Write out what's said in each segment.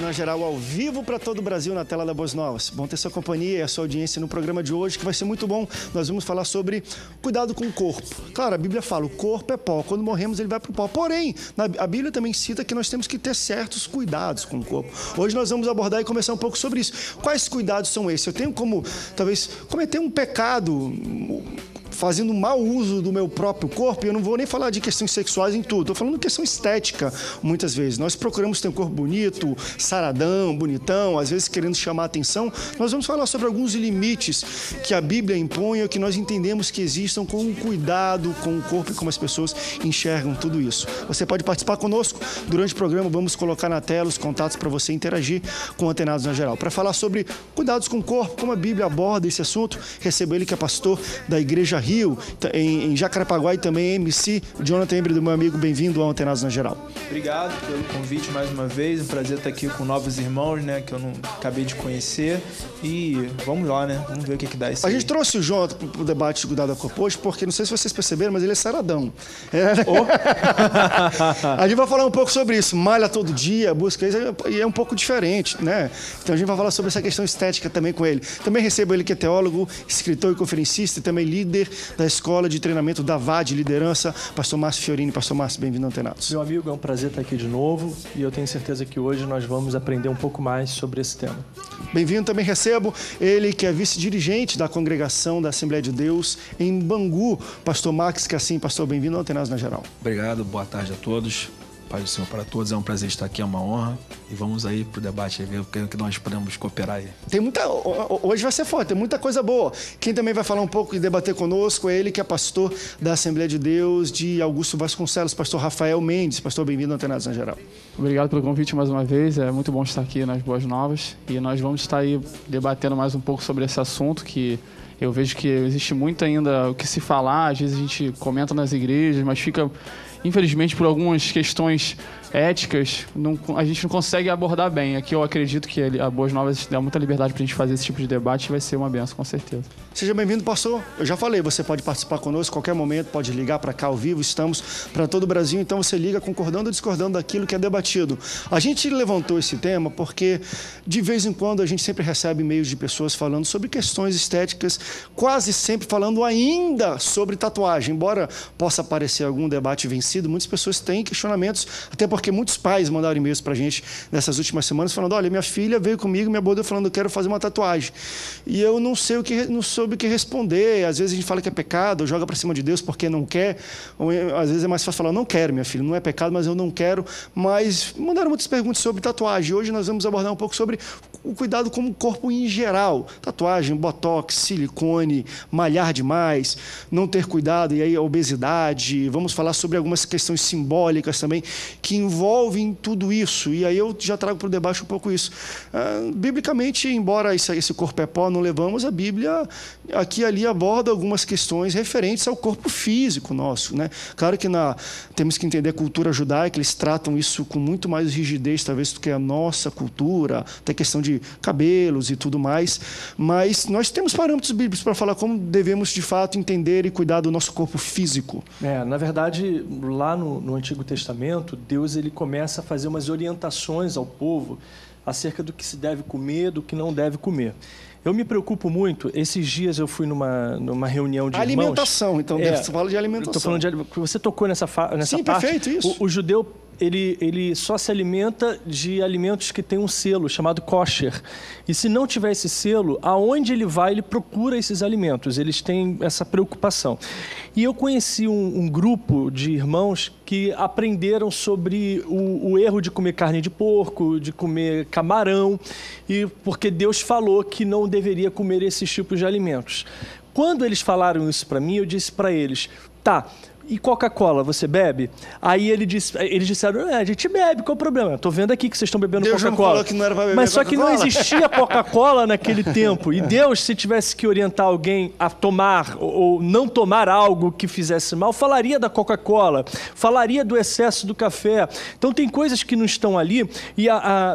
na Geral, ao vivo para todo o Brasil na tela da Boas Novas. Bom ter sua companhia e a sua audiência no programa de hoje, que vai ser muito bom. Nós vamos falar sobre cuidado com o corpo. Claro, a Bíblia fala, o corpo é pó. Quando morremos, ele vai para o pó. Porém, a Bíblia também cita que nós temos que ter certos cuidados com o corpo. Hoje nós vamos abordar e conversar um pouco sobre isso. Quais cuidados são esses? Eu tenho como, talvez, cometer um pecado fazendo mau uso do meu próprio corpo, e eu não vou nem falar de questões sexuais em tudo, estou falando de questão estética, muitas vezes. Nós procuramos ter um corpo bonito, saradão, bonitão, às vezes querendo chamar a atenção. Nós vamos falar sobre alguns limites que a Bíblia impõe, ou que nós entendemos que existam, com um cuidado com o corpo e como as pessoas enxergam tudo isso. Você pode participar conosco. Durante o programa, vamos colocar na tela os contatos para você interagir com Antenados na Geral. Para falar sobre cuidados com o corpo, como a Bíblia aborda esse assunto, recebo ele que é pastor da Igreja Rio, em Jacarepaguá, e também MC Jonathan Embre, do meu amigo. Bem-vindo ao Antenados na Geral. Obrigado pelo convite mais uma vez, um prazer estar aqui com novos irmãos, né, que eu não acabei de conhecer, e vamos lá, né, vamos ver o que dá isso aí. A gente trouxe o Jonathan para o debate de cuidado ao corpo hoje, porque não sei se vocês perceberam, mas ele é saradão. A gente vai falar um pouco sobre isso, malha todo dia, busca isso, e é um pouco diferente, né? Então a gente vai falar sobre essa questão estética também com ele. Também recebo ele que é teólogo, escritor e conferencista, e também líder da Escola de Treinamento da VAD Liderança, pastor Márcio Fiorini. Pastor Márcio, bem-vindo ao Antenados. Meu amigo, é um prazer estar aqui de novo, e eu tenho certeza que hoje nós vamos aprender um pouco mais sobre esse tema. Bem-vindo, também recebo ele que é vice-dirigente da Congregação da Assembleia de Deus em Bangu, pastor Max Cassim. Pastor, bem-vindo ao Antenados na Geral. Obrigado, boa tarde a todos. Paz do Senhor para todos, é um prazer estar aqui, é uma honra. E vamos aí pro debate e ver o que nós podemos cooperar aí. Hoje vai ser forte, tem muita coisa boa. Quem também vai falar um pouco e debater conosco é ele que é pastor da Assembleia de Deus de Augusto Vasconcelos, pastor Rafael Mendes. Pastor, bem-vindo ao Antenados na Geral. Obrigado pelo convite mais uma vez, é muito bom estar aqui nas Boas Novas. E nós vamos estar aí debatendo mais um pouco sobre esse assunto, que eu vejo que existe muito ainda o que se falar. Às vezes a gente comenta nas igrejas, mas fica, infelizmente, por algumas questões éticas, a gente não consegue abordar bem. Aqui eu acredito que a Boas Novas dá muita liberdade para a gente fazer esse tipo de debate, e vai ser uma benção, com certeza. Seja bem-vindo, pastor. Eu já falei, você pode participar conosco a qualquer momento, pode ligar para cá ao vivo, estamos para todo o Brasil, então você liga concordando ou discordando daquilo que é debatido. A gente levantou esse tema porque, de vez em quando, a gente sempre recebe e-mails de pessoas falando sobre questões estéticas, quase sempre falando ainda sobre tatuagem. Embora possa parecer algum debate vencido, muitas pessoas têm questionamentos, até porque muitos pais mandaram e-mails para a gente nessas últimas semanas falando, olha, minha filha veio comigo, me abordou falando, eu quero fazer uma tatuagem. E eu não soube o que responder. Às vezes a gente fala que é pecado, joga para cima de Deus porque não quer. Ou, às vezes é mais fácil falar, não quero, minha filha, não é pecado, mas eu não quero. Mas mandaram muitas perguntas sobre tatuagem. Hoje nós vamos abordar um pouco sobre o cuidado com o corpo em geral. Tatuagem, botox, silicone, malhar demais, não ter cuidado, e aí a obesidade. Vamos falar sobre algumas questões simbólicas também que envolvem tudo isso. E aí eu já trago para o debate um pouco isso. Biblicamente, embora esse corpo é pó, não levamos, a Bíblia aqui e ali aborda algumas questões referentes ao corpo físico nosso, né? Claro que temos que entender a cultura judaica, eles tratam isso com muito mais rigidez, talvez, do que a nossa cultura, até questão de cabelos e tudo mais, mas nós temos parâmetros bíblicos para falar como devemos, de fato, entender e cuidar do nosso corpo físico. Na verdade, lá no Antigo Testamento, Deus ele começa a fazer umas orientações ao povo acerca do que se deve comer, do que não deve comer. Eu me preocupo muito. Esses dias eu fui numa reunião de irmãos. Alimentação, então você fala de alimentação. Estou falando de você tocou nessa Sim, parte. Perfeito, isso. O judeu ele só se alimenta de alimentos que têm um selo chamado kosher. E se não tiver esse selo, aonde ele vai, ele procura esses alimentos. Eles têm essa preocupação. E eu conheci um grupo de irmãos que aprenderam sobre o erro de comer carne de porco, de comer camarão, e porque Deus falou que não deveria comer esses tipos de alimentos. Quando eles falaram isso para mim, eu disse para eles, tá, e Coca-Cola, você bebe? Aí eles disseram, a gente bebe, qual o problema? Eu tô vendo aqui que vocês estão bebendo Deus Coca-Cola. Falou que não era pra beber. Mas só que não existia Coca-Cola naquele tempo. E Deus, se tivesse que orientar alguém a tomar ou não tomar algo que fizesse mal, falaria da Coca-Cola, falaria do excesso do café. Então tem coisas que não estão ali e,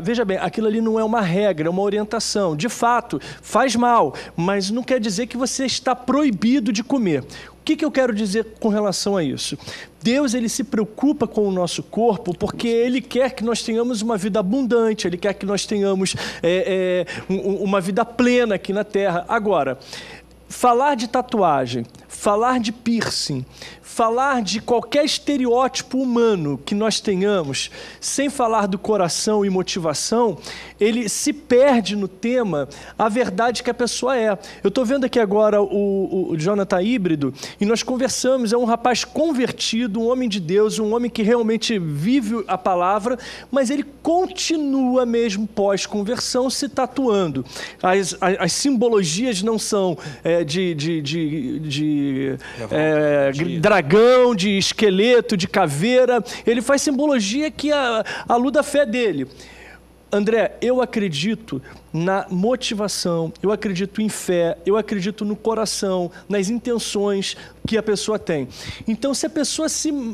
veja bem, aquilo ali não é uma regra, é uma orientação. De fato, faz mal, mas não quer dizer que você está proibido de comer. O que eu quero dizer com relação a isso? Deus, ele se preocupa com o nosso corpo porque ele quer que nós tenhamos uma vida abundante, ele quer que nós tenhamos uma vida plena aqui na Terra. Agora, falar de tatuagem, falar de piercing, falar de qualquer estereótipo humano que nós tenhamos, sem falar do coração e motivação, ele se perde no tema a verdade que a pessoa é. Eu estou vendo aqui agora o Jonathan Híbrido e nós conversamos, é um rapaz convertido, um homem de Deus, um homem que realmente vive a palavra, mas ele continua mesmo pós-conversão se tatuando. As simbologias não são dragão, de esqueleto, de caveira. Ele faz simbologia que aluda a fé dele. André, eu acredito na motivação, eu acredito em fé, eu acredito no coração, nas intenções que a pessoa tem. Então, se a pessoa se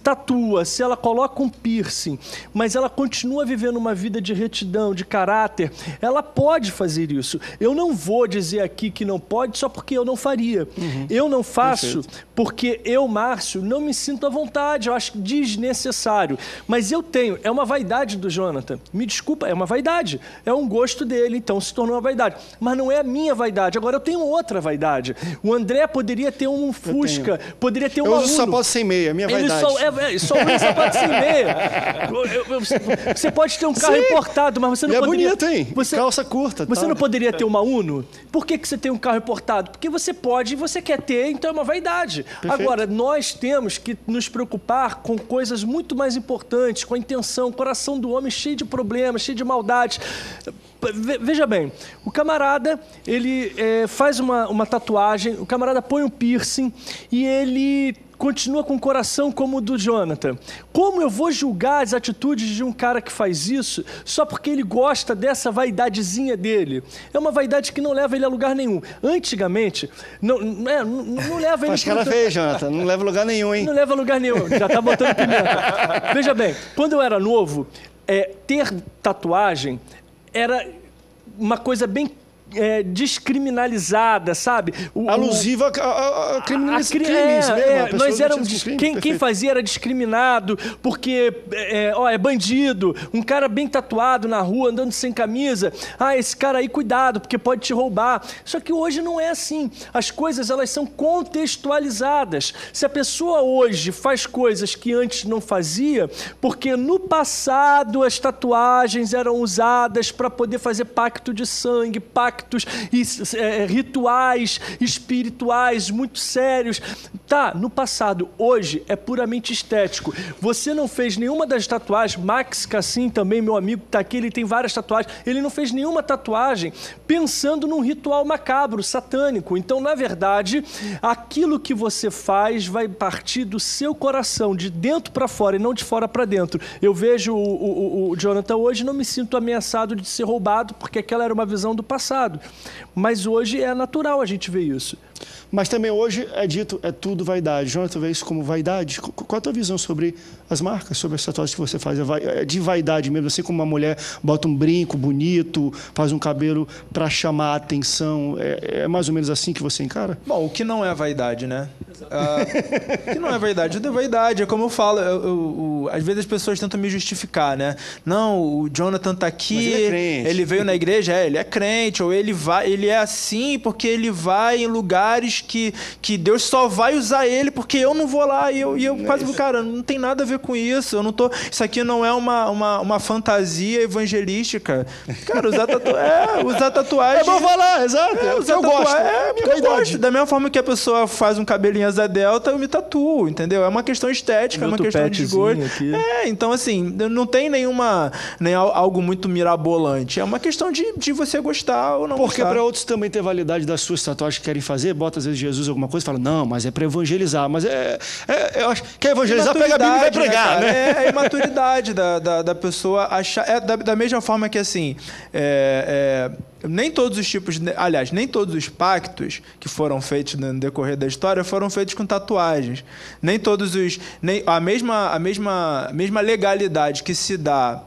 tatua, se ela coloca um piercing, mas ela continua vivendo uma vida de retidão, de caráter, ela pode fazer isso. Eu não vou dizer aqui que não pode só porque eu não faria. Eu não faço porque eu, Márcio, não me sinto à vontade, eu acho desnecessário. Mas eu tenho, é uma vaidade do Jonathan. Me desculpa, é uma vaidade. É um gosto dele, então se tornou uma vaidade. Mas não é a minha vaidade. Agora eu tenho outra vaidade. O André poderia ter um Fusca, poderia ter uma Uno. Eu uso sapato sem meia, minha vaidade. Ele só usa sapato sem meia. Você pode ter um carro importado, mas você não poderia... É bonito, hein? Calça curta. Você não poderia ter uma Uno? Por que você tem um carro importado? Porque você pode e você quer ter, então é uma vaidade. Perfeito. Agora, nós temos que nos preocupar com coisas muito mais importantes, com a intenção, o coração do homem cheio de problemas, cheio de maldade. Veja bem, o camarada, ele faz uma tatuagem, o camarada põe um piercing e ele continua com o coração como o do Jonathan. Como eu vou julgar as atitudes de um cara que faz isso só porque ele gosta dessa vaidadezinha dele? É uma vaidade que não leva ele a lugar nenhum. Antigamente, não leva ele... Faz cara feia, Jonathan. Não leva a lugar nenhum, hein? Não leva a lugar nenhum. Já tá botando pimenta. Veja bem, quando eu era novo, ter tatuagem era uma coisa bem descriminalizada, sabe? Alusiva a crimes mesmo. Nós éramos, quem fazia era discriminado porque é bandido, um cara bem tatuado na rua, andando sem camisa, esse cara aí, cuidado, porque pode te roubar. Só que hoje não é assim. As coisas, elas são contextualizadas. Se a pessoa hoje faz coisas que antes não fazia, porque no passado as tatuagens eram usadas para poder fazer pacto de sangue, pactos e rituais espirituais muito sérios. Tá, no passado. Hoje é puramente estético. Você não fez nenhuma das tatuagens. Max Cassim também, meu amigo, tá aqui, ele tem várias tatuagens. Ele não fez nenhuma tatuagem pensando num ritual macabro, satânico. Então, na verdade, aquilo que você faz vai partir do seu coração, de dentro para fora e não de fora para dentro. Eu vejo o Jonathan hoje, não me sinto ameaçado de ser roubado, porque aquela era uma visão do passado. Mas hoje é natural a gente ver isso. Mas também hoje é dito, é tudo vaidade. Jonathan vê isso como vaidade? Qual a tua visão sobre as marcas, sobre as tatuagens que você faz? É de vaidade mesmo, assim como uma mulher bota um brinco bonito, faz um cabelo para chamar a atenção. É mais ou menos assim que você encara? Bom, o que não é vaidade, né? O que não é vaidade? É vaidade, é como eu falo. Às vezes as pessoas tentam me justificar, né? Não, o Jonathan tá aqui, ele veio na igreja, ele é crente, ou ele é assim porque ele vai em lugares que Deus só vai usar ele porque eu não vou lá. E eu quase, cara, não tem nada a ver com isso. Eu não tô. Isso aqui não é uma fantasia evangelística. Cara, usar tatuagem. É bom falar, exato. Eu gosto. Eu gosto. Da mesma forma que a pessoa faz um cabelinho asa delta, eu me tatuo, entendeu? É uma questão estética, é uma questão de gosto. Então, assim, não tem nem algo muito mirabolante. É uma questão de você gostar ou não gostar. Porque para outros também ter validade das suas tatuagens que querem fazer, bota às vezes Jesus alguma coisa e fala, não, mas é para evangelizar. Mas eu acho que quer evangelizar, pega a Bíblia e vai pregar, né? É a imaturidade da pessoa achar. Da mesma forma que, assim, nem todos os tipos, aliás, nem todos os pactos que foram feitos no decorrer da história foram feitos com tatuagens. Nem todos a mesma legalidade que se dá,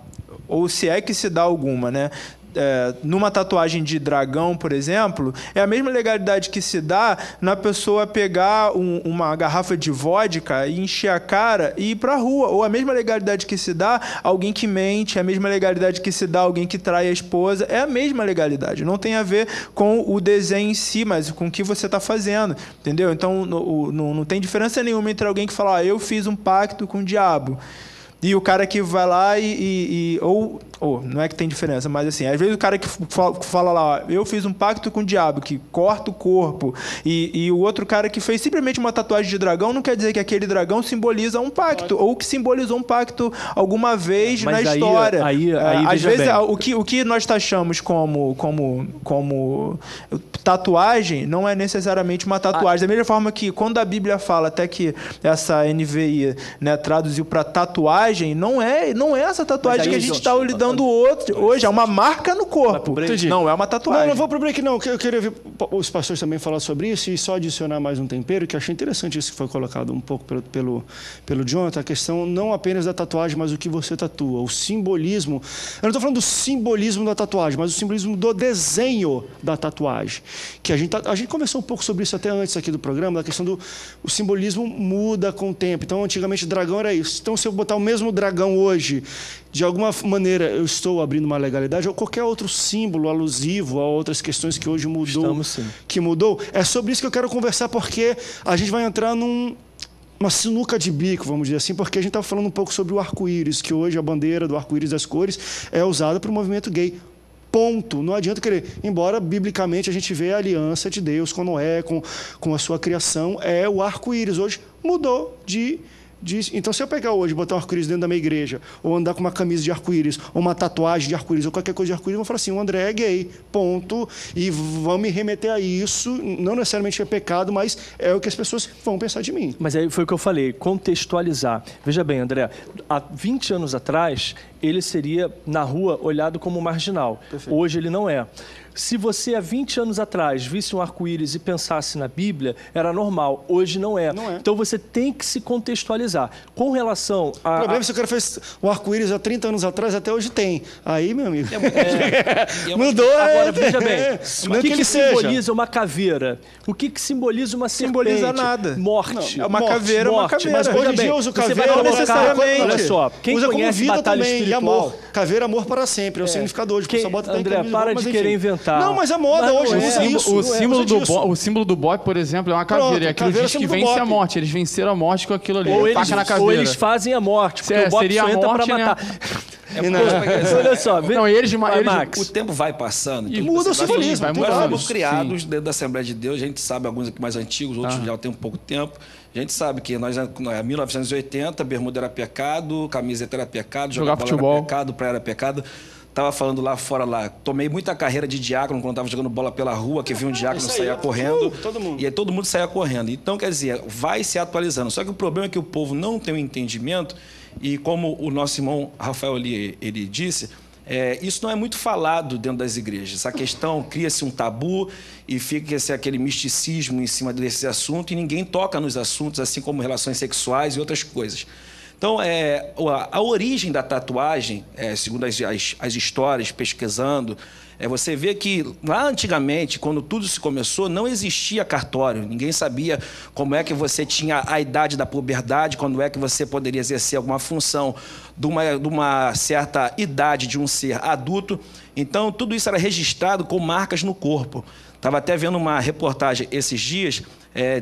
ou se é que se dá alguma, né? numa tatuagem de dragão, por exemplo, é a mesma legalidade que se dá na pessoa pegar uma garrafa de vodka e encher a cara e ir pra rua. Ou a mesma legalidade que se dá alguém que mente, a mesma legalidade que se dá alguém que trai a esposa. É a mesma legalidade. Não tem a ver com o desenho em si, mas com o que você está fazendo. Entendeu? Então, não tem diferença nenhuma entre alguém que fala, eu fiz um pacto com o diabo, e o cara que vai lá ou não é que tem diferença, mas assim, às vezes o cara que fala lá, eu fiz um pacto com o diabo, que corta o corpo, e o outro cara que fez simplesmente uma tatuagem de dragão, não quer dizer que aquele dragão simboliza um pacto, ou que simbolizou um pacto alguma vez na história. Às vezes, o que nós taxamos como tatuagem não é necessariamente uma tatuagem. Da mesma forma que quando a Bíblia fala, até que essa NVI, né, traduziu para tatuagem, não é essa tatuagem que a gente está lidando hoje, é uma marca no corpo. Não é uma tatuagem. Não vou pro break, não. Eu queria ver os pastores também falar sobre isso e só adicionar mais um tempero, que eu achei interessante isso que foi colocado um pouco pelo Jonathan, a questão não apenas da tatuagem, mas o que você tatua, o simbolismo. Eu não estou falando do simbolismo da tatuagem, mas o simbolismo do desenho da tatuagem. Que a gente conversou um pouco sobre isso até antes aqui do programa, da questão do o simbolismo muda com o tempo. Então, antigamente, dragão era isso. Então, se eu botar o mesmo dragão hoje, de alguma maneira eu estou abrindo uma legalidade, ou qualquer outro símbolo alusivo a outras questões que hoje mudou, que mudou. É sobre isso que eu quero conversar, porque a gente vai entrar uma sinuca de bico, vamos dizer assim, porque a gente estava falando um pouco sobre o arco-íris, que hoje a bandeira do arco-íris das cores é usada para o movimento gay. Ponto. Não adianta querer. Embora, biblicamente, a gente vê a aliança de Deus com Noé, com a sua criação, é o arco-íris. Hoje mudou de... Então, se eu pegar hoje e botar um arco-íris dentro da minha igreja, ou andar com uma camisa de arco-íris, ou uma tatuagem de arco-íris, ou qualquer coisa de arco-íris, eu vou falar assim, o André é gay, ponto. E vão me remeter a isso, não necessariamente é pecado, mas é o que as pessoas vão pensar de mim. Mas aí foi o que eu falei, contextualizar. Veja bem, André, há 20 anos atrás, ele seria, na rua, olhado como marginal. Perfeito. Hoje ele não é. Se você, há 20 anos atrás, visse um arco-íris e pensasse na Bíblia, era normal. Hoje não é. Não é. Então, você tem que se contextualizar. Com relação a... O problema é que se o cara fez o arco-íris há 30 anos atrás, até hoje tem. Aí, meu amigo... Mudou. Agora, veja bem, o que simboliza uma caveira? O que simboliza uma serpente? Simboliza nada. Morte. Não, é uma caveira, uma caveira. Mas hoje em dia usa o caveira... Não necessariamente. Olha só, quem usa conhece como vida batalha também, espiritual... e amor. Caveira, amor para sempre. É o significado hoje. Só bota André, para de querer inventar. Não, mas a moda hoje usa isso. O símbolo do boi, por exemplo, é uma caveira. Aquilo diz que vence a morte. Eles venceram a morte com aquilo ali. Ou eles fazem a morte, porque o Bob só entra para matar. Olha só, Max. O tempo vai passando. E muda o simbolismo. Nós fomos criados dentro da Assembleia de Deus. A gente sabe alguns aqui mais antigos, outros já têm um pouco tempo. A gente sabe que nós, em 1980, bermuda era pecado, camiseta era pecado, jogar bola era pecado, praia era pecado. Tava falando lá fora, tomei muita carreira de diácono quando tava jogando bola pela rua, que vinha um diácono saía correndo. E aí todo mundo saía correndo. Então, quer dizer, vai se atualizando. Só que o problema é que o povo não tem um entendimento, e como o nosso irmão Rafael ali, ele disse, isso não é muito falado dentro das igrejas. Essa questão, cria-se um tabu e fica aquele misticismo em cima desse assunto e ninguém toca nos assuntos, assim como relações sexuais e outras coisas. Então, a origem da tatuagem, segundo as histórias, pesquisando, você vê que lá antigamente, quando tudo se começou, não existia cartório. Ninguém sabia como é que você tinha a idade da puberdade, quando é que você poderia exercer alguma função de uma certa idade de um ser adulto. Então, tudo isso era registrado com marcas no corpo. Estava até vendo uma reportagem esses dias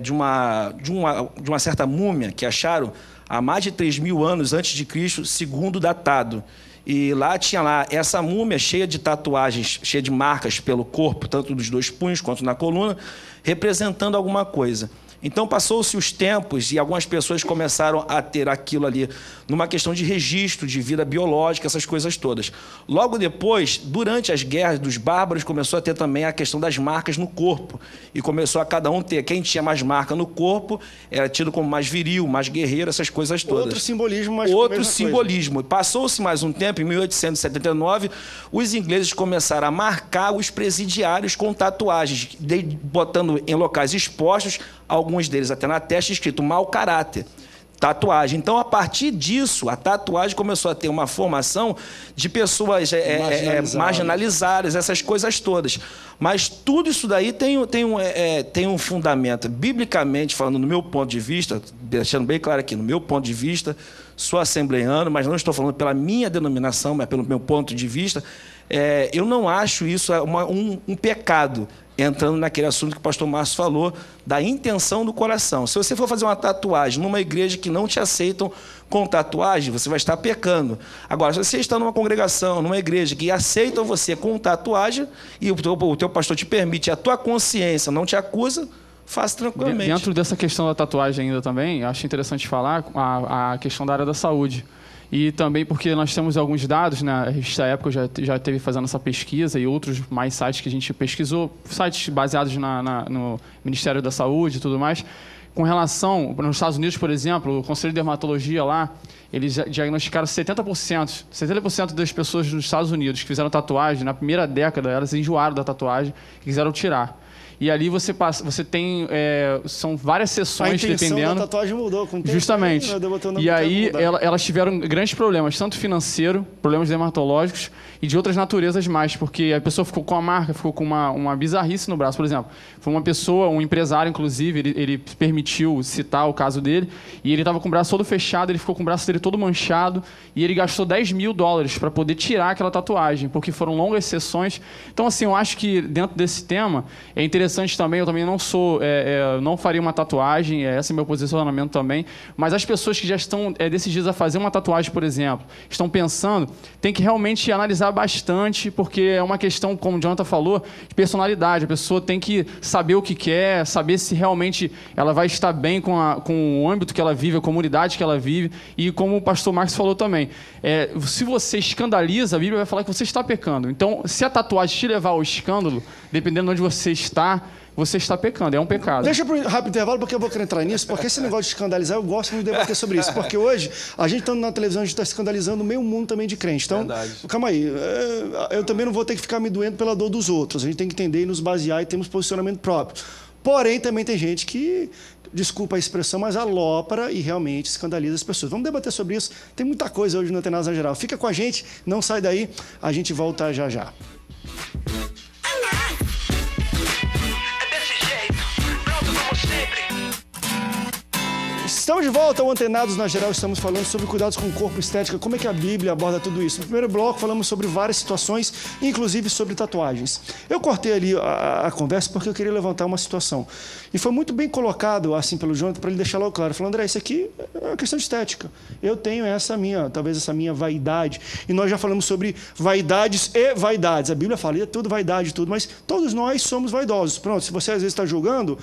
de uma certa múmia que acharam há mais de 3.000 anos antes de Cristo, segundo datado. E lá tinha essa múmia cheia de tatuagens, cheia de marcas pelo corpo, tanto dos dois punhos quanto na coluna, representando alguma coisa. Então, passou-se os tempos e algumas pessoas começaram a ter aquilo ali numa questão de registro, de vida biológica, essas coisas todas. Logo depois, durante as guerras dos bárbaros, começou a ter também a questão das marcas no corpo. E começou a cada um ter. Quem tinha mais marca no corpo era tido como mais viril, mais guerreiro, essas coisas todas. Outro simbolismo, mas outro simbolismo. Passou-se mais um tempo, em 1879, os ingleses começaram a marcar os presidiários com tatuagens, botando em locais expostos, alguns deles até na testa, escrito mau caráter. tatuagem. Então, a partir disso, a tatuagem começou a ter uma formação de pessoas marginalizadas, essas coisas todas. Mas tudo isso daí tem um fundamento. Biblicamente falando, no meu ponto de vista, deixando bem claro aqui, no meu ponto de vista, sou assembleiano, mas não estou falando pela minha denominação, mas pelo meu ponto de vista, eu não acho isso um pecado, entrando naquele assunto que o pastor Márcio falou, da intenção do coração. Se você for fazer uma tatuagem numa igreja que não te aceitam com tatuagem, você vai estar pecando. Agora, se você está numa congregação, numa igreja que aceitam você com tatuagem, e o teu pastor te permite, a tua consciência não te acusa, faça tranquilamente. Dentro dessa questão da tatuagem ainda também, acho interessante falar a questão da área da saúde. E também porque nós temos alguns dados, né? A revista Época já teve fazendo essa pesquisa e outros mais sites que a gente pesquisou, sites baseados no Ministério da Saúde e tudo mais. Com relação, nos Estados Unidos, por exemplo, o Conselho de Dermatologia lá, eles diagnosticaram 70% das pessoas nos Estados Unidos que fizeram tatuagem, na primeira década, elas enjoaram da tatuagem e quiseram tirar. E ali você tem... são várias sessões, dependendo... A intenção da tatuagem mudou com o tempo. Justamente. E aí elas tiveram grandes problemas, tanto financeiro, problemas dermatológicos e de outras naturezas mais, porque a pessoa ficou com a marca, ficou com uma bizarrice no braço. Por exemplo, foi uma pessoa, um empresário, inclusive, ele permitiu citar o caso dele, e ele estava com o braço todo fechado, ele ficou com o braço dele todo manchado, e ele gastou $10.000 para poder tirar aquela tatuagem, porque foram longas sessões. Então, assim, eu acho que dentro desse tema é interessante também, eu também não sou, não faria uma tatuagem, esse é meu posicionamento também, mas as pessoas que já estão decididas a fazer uma tatuagem, por exemplo, estão pensando, tem que realmente analisar bastante, porque é uma questão, como o Jonathan falou, de personalidade. A pessoa tem que saber o que quer, saber se realmente ela vai estar bem com o âmbito que ela vive, a comunidade que ela vive, e como o pastor Marcos falou também, se você escandaliza, a Bíblia vai falar que você está pecando. Então, se a tatuagem te levar ao escândalo, dependendo de onde você está pecando, é um pecado. Deixa para um rápido intervalo, porque eu vou querer entrar nisso, porque esse negócio de escandalizar, eu gosto muito de debater sobre isso, porque hoje, a gente estando na televisão, a gente está escandalizando o meio mundo também de crente. Então, calma aí, eu também não vou ter que ficar me doendo pela dor dos outros, a gente tem que entender e nos basear e termos posicionamento próprio. Porém, também tem gente que, desculpa a expressão, mas alopra e realmente escandaliza as pessoas. Vamos debater sobre isso, tem muita coisa hoje no Antenados na Geral. Fica com a gente, não sai daí, a gente volta já já. Estamos de volta ao Antenados na Geral, estamos falando sobre cuidados com o corpo, estética, como é que a Bíblia aborda tudo isso. No primeiro bloco falamos sobre várias situações, inclusive sobre tatuagens. Eu cortei ali a conversa porque eu queria levantar uma situação. E foi muito bem colocado assim pelo Jonathan para ele deixar logo claro. Falou, André, isso aqui é uma questão de estética. Eu tenho talvez essa minha vaidade. E nós já falamos sobre vaidades e vaidades. A Bíblia fala, é tudo vaidade, tudo, mas todos nós somos vaidosos. Pronto, se você às vezes está julgando,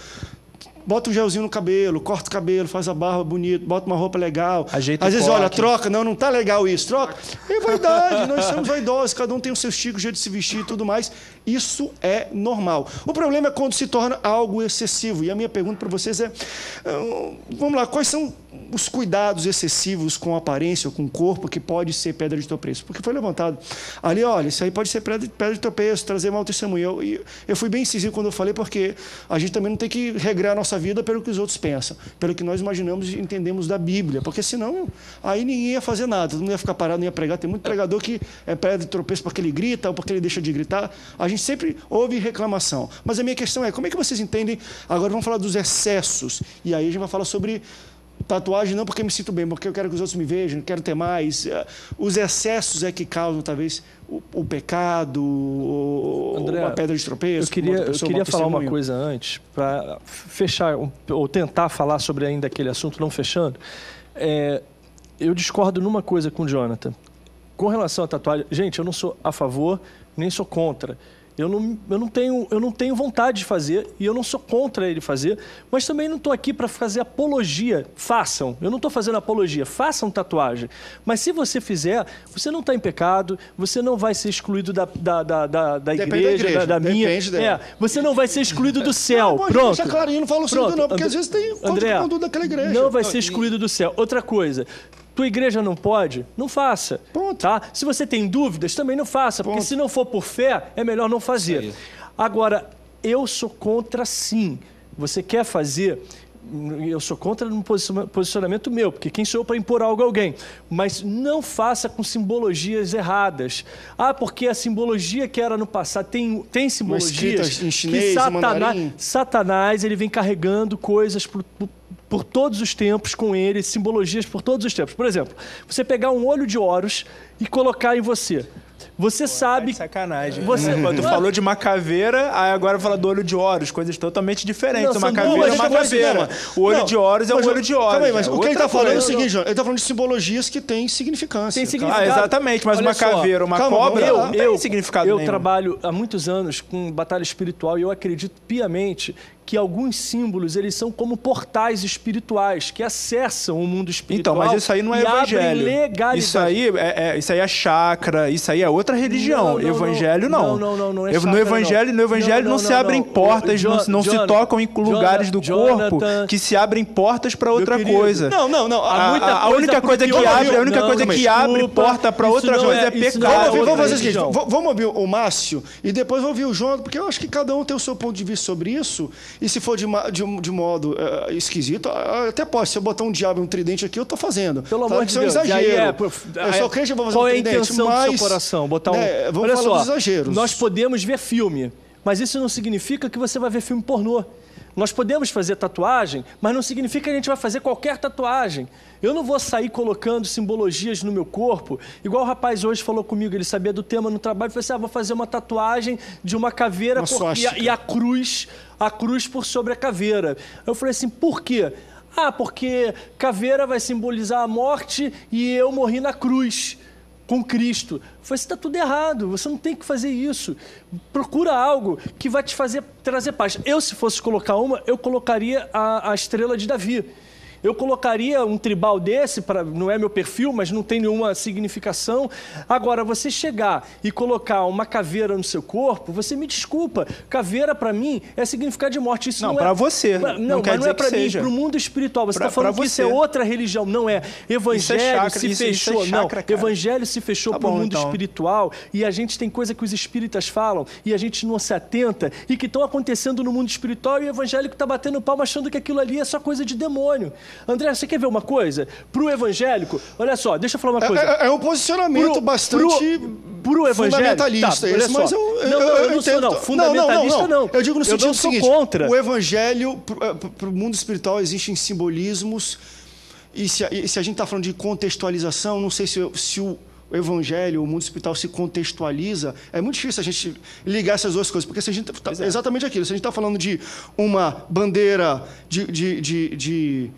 bota um gelzinho no cabelo, corta o cabelo, faz a barba bonita, bota uma roupa legal. Ajeita às vezes, olha, troca, não tá legal isso, troca. É vaidade, nós somos vaidosos, cada um tem o seu estilo, o jeito de se vestir e tudo mais. Isso é normal. O problema é quando se torna algo excessivo. E a minha pergunta para vocês é, vamos lá, quais são os cuidados excessivos com a aparência ou com o corpo que pode ser pedra de tropeço? Porque foi levantado ali, olha, isso aí pode ser pedra de tropeço, trazer mau testemunho. Eu fui bem incisivo quando eu falei, porque a gente também não tem que regrar a nossa vida pelo que os outros pensam, pelo que nós imaginamos e entendemos da Bíblia, porque senão aí ninguém ia fazer nada, todo mundo ia ficar parado, não ia pregar. Tem muito pregador que é pedra de tropeço porque ele grita ou porque ele deixa de gritar. A gente sempre ouve reclamação. Mas a minha questão é, como é que vocês entendem? Agora vamos falar dos excessos, e aí a gente vai falar sobre tatuagem não porque me sinto bem, porque eu quero que os outros me vejam, quero ter mais. Os excessos é que causam, talvez, o pecado, André, uma pedra de tropeço. Eu queria falar uma coisa antes, para fechar, ou tentar falar sobre ainda aquele assunto, não fechando. Eu discordo numa coisa com o Jonathan. Com relação à tatuagem, gente, eu não sou a favor, nem sou contra. Eu não tenho vontade de fazer e eu não sou contra ele fazer, mas também não estou aqui para fazer apologia. Façam. Eu não estou fazendo apologia. Façam tatuagem. Mas se você fizer, você não está em pecado, você não vai ser excluído da igreja, da minha. Você não vai ser excluído do céu. Não, pronto. Deixa clarinho, não falo certo não, porque às vezes tem conduta daquela igreja. Não vai ser excluído do céu. Outra coisa. Tua igreja não pode? Não faça. Ponto. Tá? Se você tem dúvidas, também não faça, porque se não for por fé, é melhor não fazer. Agora, eu sou contra sim. Você quer fazer? eu sou contra um posicionamento meu, porque quem sou eu para impor algo a alguém? Mas não faça com simbologias erradas. Porque a simbologia que era no passado, tem simbologias em chinês, que Satanás ele vem carregando coisas por todos os tempos com ele, simbologias por todos os tempos. Por exemplo, você pegar um olho de Horus e colocar em você. Você sabe... Sacanagem. Quando falou de uma caveira, aí agora fala do olho de Horus, coisas totalmente diferentes. Uma caveira é uma caveira. O olho de Horus é um olho de Horus. Calma aí, mas o que ele está falando é o seguinte, João. Ele está falando de simbologias que têm significância. Tem significado. Exatamente, mas uma caveira, uma cobra, não tem significado nenhum. Eu trabalho há muitos anos com batalha espiritual e eu acredito piamente que alguns símbolos, eles são como portais espirituais, que acessam o mundo espiritual. Então, mas isso aí não é evangelho. Isso aí é chakra, isso aí é outra religião. Evangelho, não. Não é chakra, no evangelho não se abrem portas, não se tocam em lugares do corpo que se abrem portas para outra coisa. Não. A única coisa que abre porta para outra coisa é pecado. Vamos fazer o seguinte, vamos ouvir o Márcio e depois vamos ouvir o João, porque eu acho que cada um tem o seu ponto de vista sobre isso. E se for de modo esquisito, até pode. Se eu botar um diabo e um tridente aqui, eu estou fazendo. Pelo amor de Deus. É um exagero. Eu sou crente, eu vou fazer um tridente. Qual é a intenção do seu coração? Botar vamos Olha falar só, dos exageros. Nós podemos ver filme, mas isso não significa que você vai ver filme pornô. Nós podemos fazer tatuagem, mas não significa que a gente vai fazer qualquer tatuagem. Eu não vou sair colocando simbologias no meu corpo, igual o rapaz hoje falou comigo, ele sabia do tema no trabalho, falou assim, vou fazer uma tatuagem de uma caveira e a cruz por sobre a caveira. Eu falei assim, por quê? Porque caveira vai simbolizar a morte e eu morri na cruz com Cristo. Eu falei, você está tudo errado, você não tem que fazer isso. Procura algo que vai te trazer paz. Eu, se fosse colocar eu colocaria a estrela de Davi. Eu colocaria um tribal desse, não é meu perfil, mas não tem nenhuma significação. Agora, você chegar e colocar uma caveira no seu corpo, você me desculpa. Caveira, para mim, é significado de morte. Isso não para você. Não quer mas não é para mim, para o mundo espiritual. Você está falando que isso é outra religião. Não é. Evangelho se fechou. Evangelho se fechou para o mundo espiritual e a gente tem coisa que os espíritas falam e a gente não se atenta e que estão acontecendo no mundo espiritual e o evangélico está batendo palma achando que aquilo ali é só coisa de demônio. André, você quer ver uma coisa? Para o evangélico, olha só, deixa eu falar uma coisa. É um posicionamento bastante fundamentalista. Tá, esse, mas eu não sou, não. Fundamentalista, não. Eu digo no sentido seguinte, contra. O evangelho, para o mundo espiritual, existem simbolismos, e se a gente está falando de contextualização, não sei se o evangelho, o mundo espiritual se contextualiza, é muito difícil a gente ligar essas duas coisas, porque se a gente exatamente aquilo, se a gente está falando de uma bandeira de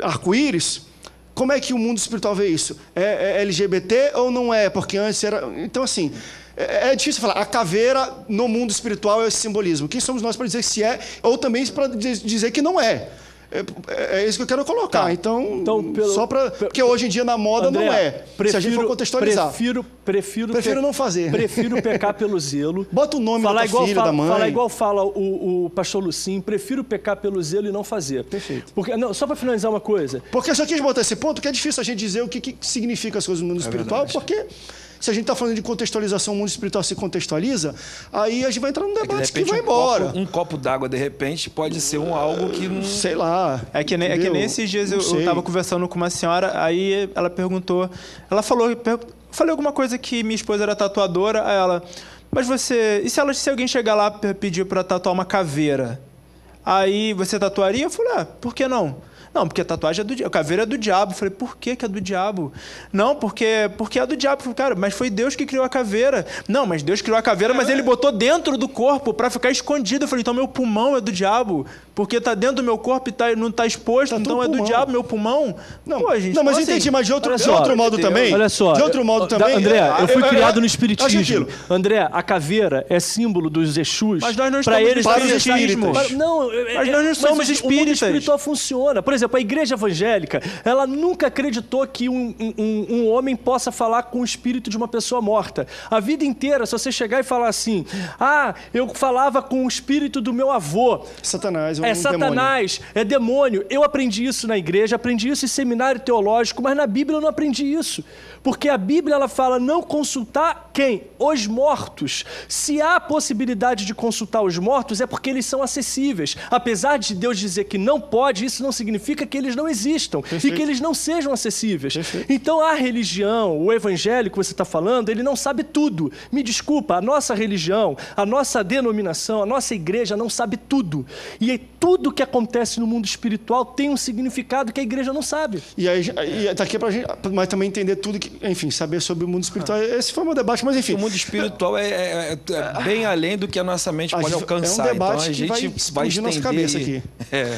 arco-íris, como é que o mundo espiritual vê isso? É LGBT ou não é? Porque antes era... Então, assim, é difícil falar. A caveira no mundo espiritual é esse simbolismo. Quem somos nós para dizer se é, ou também para dizer que não é? É isso que eu quero colocar. Tá. Então só para... Porque hoje em dia na moda André, não é. Se a gente for contextualizar. Prefiro não fazer. Prefiro pecar pelo zelo. Bota o nome da tua filha, da mãe. Fala igual fala o pastor Lucim. Prefiro pecar pelo zelo e não fazer. Perfeito. Porque, não, só para finalizar uma coisa. Porque eu só quis botar esse ponto, que é difícil a gente dizer o que significa as coisas no mundo espiritual, verdade. Porque... Se a gente está falando de contextualização, o mundo espiritual se contextualiza, aí a gente vai entrar num debate que vai embora. Um copo d'água, de repente, pode ser algo que não... Sei lá. É que nesses dias eu estava conversando com uma senhora, aí ela perguntou... Ela falou... Falei alguma coisa que minha esposa era tatuadora, aí ela... Mas você... E se alguém chegar lá e pedir para tatuar uma caveira? Aí você tatuaria? Eu falei, por que não? Não, porque a tatuagem é do diabo. A caveira é do diabo. Eu falei, por que é do diabo? Não, porque é do diabo. Eu falei, cara, mas foi Deus que criou a caveira. Não, mas Deus criou a caveira, mas ele botou dentro do corpo para ficar escondido. Eu falei, então meu pulmão é do diabo. Porque tá dentro do meu corpo e não tá exposto, então é do diabo meu pulmão. Não, pô, gente, não, mas assim, entendi, mas de outro modo também. Olha só. De outro modo também. André, eu fui criado no espiritismo. André, a caveira é símbolo dos Exus. Mas nós não estamos no espiritismo. Mas nós não somos espíritas. O mundo espiritual funciona. Por exemplo, a igreja evangélica, ela nunca acreditou que um homem possa falar com o espírito de uma pessoa morta. A vida inteira, se você chegar e falar assim, eu falava com o espírito do meu avô. Satanás, é Satanás, é demônio. Eu aprendi isso na igreja, aprendi isso em seminário teológico, mas na Bíblia eu não aprendi isso. Porque a Bíblia ela fala não consultar Quem? Os mortos. Se há possibilidade de consultar os mortos, é porque eles são acessíveis. Apesar de Deus dizer que não pode, isso não significa que eles não existam e que eles não sejam acessíveis. Então, a religião, o evangelho que você está falando, ele não sabe tudo. Me desculpa, a nossa religião, a nossa denominação, a nossa igreja não sabe tudo. E tudo que acontece no mundo espiritual tem um significado que a igreja não sabe. E aí, tá aqui pra gente, mas também entender tudo, enfim, saber sobre o mundo espiritual. Esse foi o meu debate, mas enfim. O mundo espiritual é bem além do que a nossa mente pode alcançar. É um debate então, a gente vai explodir nossa cabeça aqui.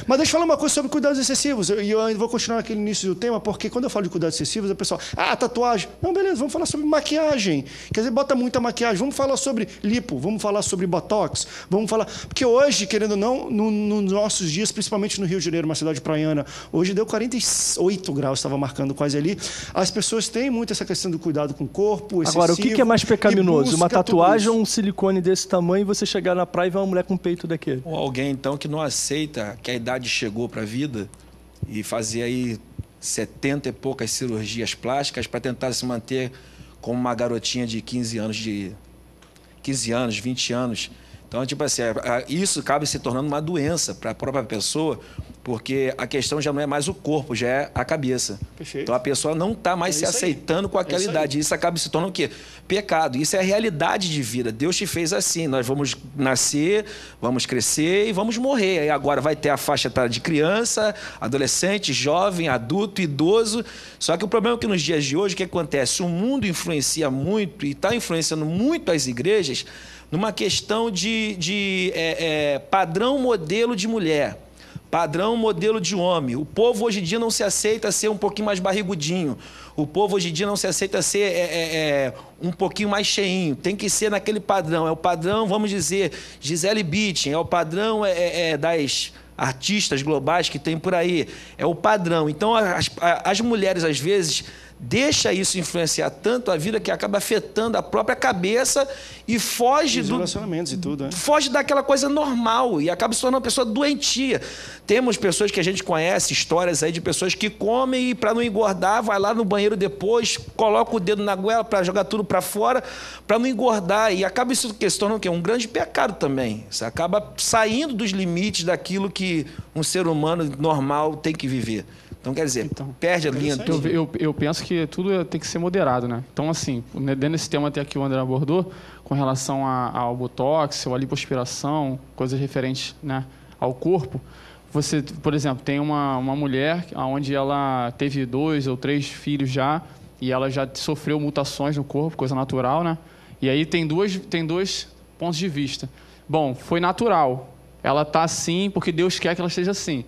Mas deixa eu falar uma coisa sobre cuidados excessivos. E eu ainda vou continuar aqui no início do tema, porque quando eu falo de cuidados excessivos, o pessoal, tatuagem. Não, beleza, vamos falar sobre maquiagem. Quer dizer, bota muita maquiagem. Vamos falar sobre lipo, vamos falar sobre botox, vamos falar... Porque hoje, querendo ou não, nos nossos dias, principalmente no Rio de Janeiro, uma cidade praiana, hoje deu 48 graus, estava marcando quase ali. As pessoas têm muito essa questão do cuidado com o corpo excessivo. Agora, o que é mais pecaminoso? Uma tatuagem ou um silicone desse tamanho e você chegar na praia e ver uma mulher com peito daquele? Ou alguém, então, que não aceita que a idade chegou para a vida e fazer aí 70 e poucas cirurgias plásticas para tentar se manter como uma garotinha de 15 anos, 20 anos. Então, tipo assim, isso acaba se tornando uma doença para a própria pessoa, porque a questão já não é mais o corpo, já é a cabeça. Perfeito. Então, a pessoa não está mais se aceitando com aquela idade. Isso acaba se tornando o quê? Pecado. Isso é a realidade de vida. Deus te fez assim. Nós vamos nascer, vamos crescer e vamos morrer. Aí agora vai ter a faixa etária de criança, adolescente, jovem, adulto, idoso. Só que o problema é que nos dias de hoje, o que acontece? O mundo influencia muito e está influenciando muito as igrejas numa questão de padrão modelo de mulher, padrão modelo de homem. O povo hoje em dia não se aceita ser um pouquinho mais barrigudinho. O povo hoje em dia não se aceita ser um pouquinho mais cheinho. Tem que ser naquele padrão. É o padrão, vamos dizer, Gisele Bündchen. É o padrão das artistas globais que tem por aí. É o padrão. Então, as mulheres, às vezes... deixa isso influenciar tanto a vida que acaba afetando a própria cabeça e foge dos relacionamentos e tudo, né? Foge daquela coisa normal e acaba se tornando uma pessoa doentia. Temos pessoas que a gente conhece, histórias aí de pessoas que comem e para não engordar, vai lá no banheiro depois, coloca o dedo na goela para jogar tudo para fora, para não engordar e acaba isso se tornando o quê? Um grande pecado também. Você acaba saindo dos limites daquilo que um ser humano normal tem que viver. Então, quer dizer, perde a linha. Eu penso que tudo tem que ser moderado, né? Então, assim, dentro desse tema até que o André abordou, com relação ao botox, ou à lipoaspiração, coisas referentes, né, ao corpo, você, por exemplo, tem uma mulher onde ela teve 2 ou 3 filhos já, e ela já sofreu mutações no corpo, coisa natural, né? E aí tem dois pontos de vista. Bom, foi natural. Ela está assim porque Deus quer que ela esteja assim.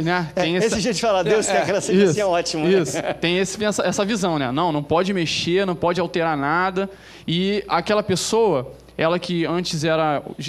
Né? Esse jeito de falar, Deus quer que ela seja assim, é ótimo. Isso. Né? Tem essa visão, né? Não pode mexer, não pode alterar nada. E aquela pessoa, ela que antes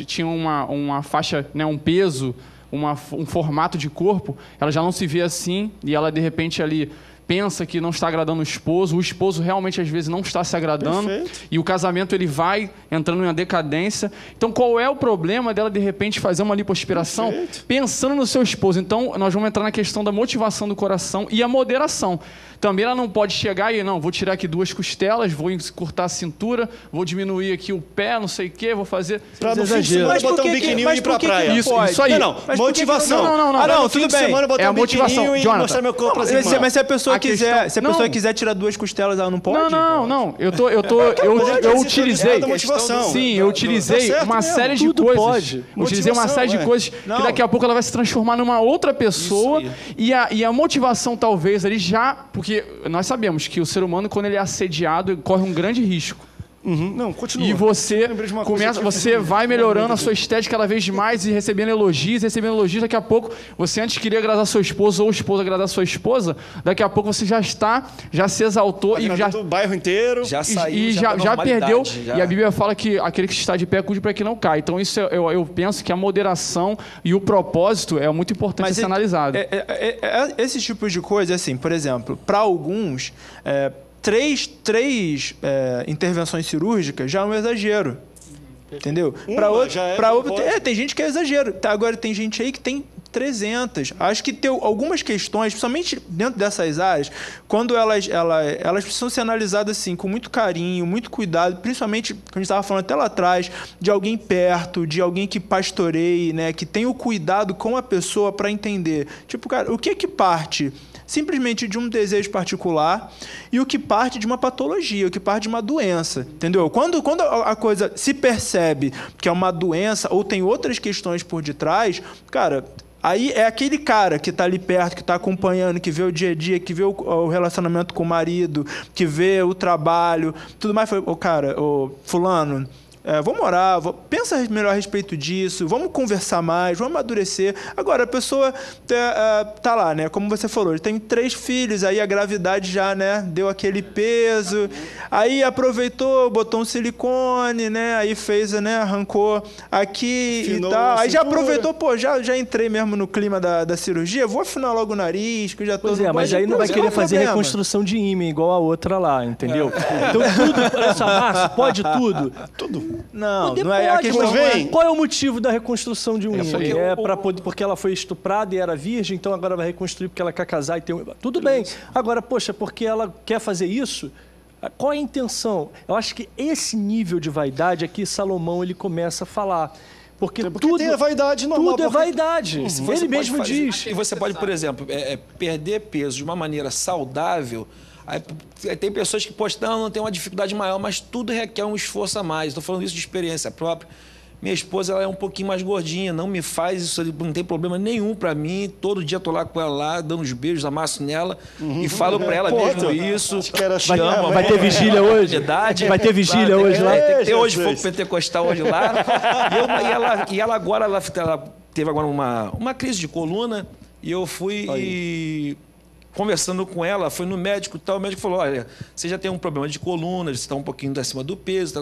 tinha uma faixa, né, um peso, um formato de corpo, ela já não se vê assim e ela, de repente, ali... pensa que não está agradando o esposo realmente às vezes não está se agradando. Perfeito. E o casamento ele vai entrando em uma decadência. Então qual é o problema dela de repente fazer uma lipoaspiração? Perfeito. Pensando no seu esposo? Então nós vamos entrar na questão da motivação do coração e a moderação. Também ela não pode chegar e vou tirar aqui 2 costelas, vou encurtar a cintura, vou diminuir aqui o pé, não sei o quê, vou fazer... Pra no fim de semana botar um biquininho e ir pra praia. Isso aí. Não, motivação. Não, tudo bem. É a motivação, e mostrar meu corpo assim. Mas se a pessoa quiser tirar 2 costelas, ela não pode? Não. Eu utilizei... Sim, eu utilizei uma série de coisas. Utilizei uma série de coisas que daqui a pouco ela vai se transformar numa outra pessoa. E a motivação talvez ali já... Porque nós sabemos que o ser humano, quando ele é assediado, corre um grande risco. Não, continua. E você vai melhorando a sua estética cada vez mais e recebendo elogios. Daqui a pouco, você antes queria agradar seu esposo ou o esposo agradar sua esposa, daqui a pouco você já se exaltou e já... o bairro inteiro. Já saiu, e já perdeu. E a Bíblia fala que aquele que está de pé cuide para que não caia. Então, isso eu penso que a moderação e o propósito é muito importante ser analisado. Esses tipos de coisas, assim, por exemplo, para alguns... Três intervenções cirúrgicas já é um exagero. Entendeu? Para outro, tem gente que é exagero. Agora tem gente aí que tem 300. Acho que tem algumas questões, principalmente dentro dessas áreas, quando elas precisam ser analisadas assim, com muito carinho, muito cuidado, principalmente, como a gente estava falando até lá atrás, de alguém perto, de alguém que pastoreie, né, que tenha o cuidado com a pessoa para entender. Tipo, cara, o que parte simplesmente de um desejo particular e o que parte de uma patologia, o que parte de uma doença, entendeu? Quando a coisa se percebe que é uma doença ou tem outras questões por detrás, cara, aí é aquele cara que está ali perto, que está acompanhando, que vê o dia a dia, que vê o relacionamento com o marido, que vê o trabalho, tudo mais. Cara, fulano, vamos orar, pensa melhor a respeito disso, vamos conversar mais, vamos amadurecer. Agora, a pessoa tá lá, né? Como você falou, tem 3 filhos, aí a gravidade já, né, deu aquele peso, aí aproveitou, botou um silicone, né? Aí fez, né, arrancou aqui e tal. Aí já aproveitou, já entrei mesmo no clima da cirurgia, vou afinar logo o nariz, que já tô... Pois mas aí não vai querer fazer reconstrução de ímã igual a outra lá, entendeu? Então tudo, essa massa, pode tudo? Tudo. Não é a questão. Qual é o motivo da reconstrução de um ímã? Porque ela foi estuprada e era virgem, então agora vai reconstruir porque ela quer casar e ter um... Tudo bem. Agora, poxa, porque ela quer fazer isso, qual é a intenção? Eu acho que esse nível de vaidade aqui, Salomão, ele começa a falar. Porque tudo tem a vaidade normal. Tudo é vaidade. Ele mesmo diz. E você pode, por exemplo, perder peso de uma maneira saudável. Aí, tem pessoas que não tem uma dificuldade maior, mas tudo requer um esforço a mais. Estou falando isso de experiência própria. Minha esposa ela é um pouquinho mais gordinha, não me faz isso, não tem problema nenhum para mim. Todo dia estou lá com ela, lá, dando uns beijos, amasso nela e falo para ela mesmo isso. Vai ter vigília hoje? Vai ter vigília hoje lá? Tem que ter hoje fogo pentecostal hoje lá. E ela agora ela teve agora uma crise de coluna e eu fui conversando com ela, foi no médico e tal, o médico falou, olha, você já tem um problema de coluna, você está um pouquinho acima do peso,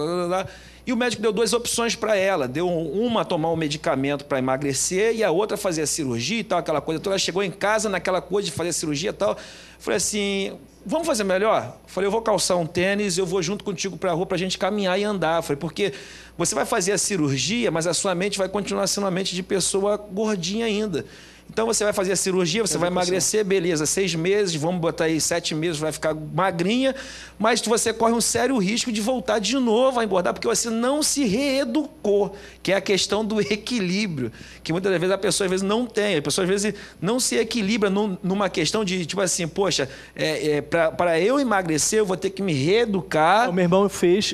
e o médico deu 2 opções para ela, deu uma tomar um medicamento para emagrecer e a outra fazer a cirurgia e tal, aquela coisa toda. Ela chegou em casa naquela coisa de fazer a cirurgia e tal, falei assim, vamos fazer melhor? Falei, eu vou calçar um tênis, eu vou junto contigo para a rua para a gente caminhar e andar. Falei, porque você vai fazer a cirurgia, mas a sua mente vai continuar sendo uma mente de pessoa gordinha ainda. Então, você vai fazer a cirurgia, você vai emagrecer, beleza, 6 meses, vamos botar aí 7 meses, vai ficar magrinha, mas você corre um sério risco de voltar de novo a engordar, porque você não se reeducou, que é a questão do equilíbrio, que muitas vezes a pessoa às vezes não tem, a pessoa às vezes não se equilibra numa questão de, tipo assim, poxa, para eu emagrecer, eu vou ter que me reeducar. O meu irmão fez,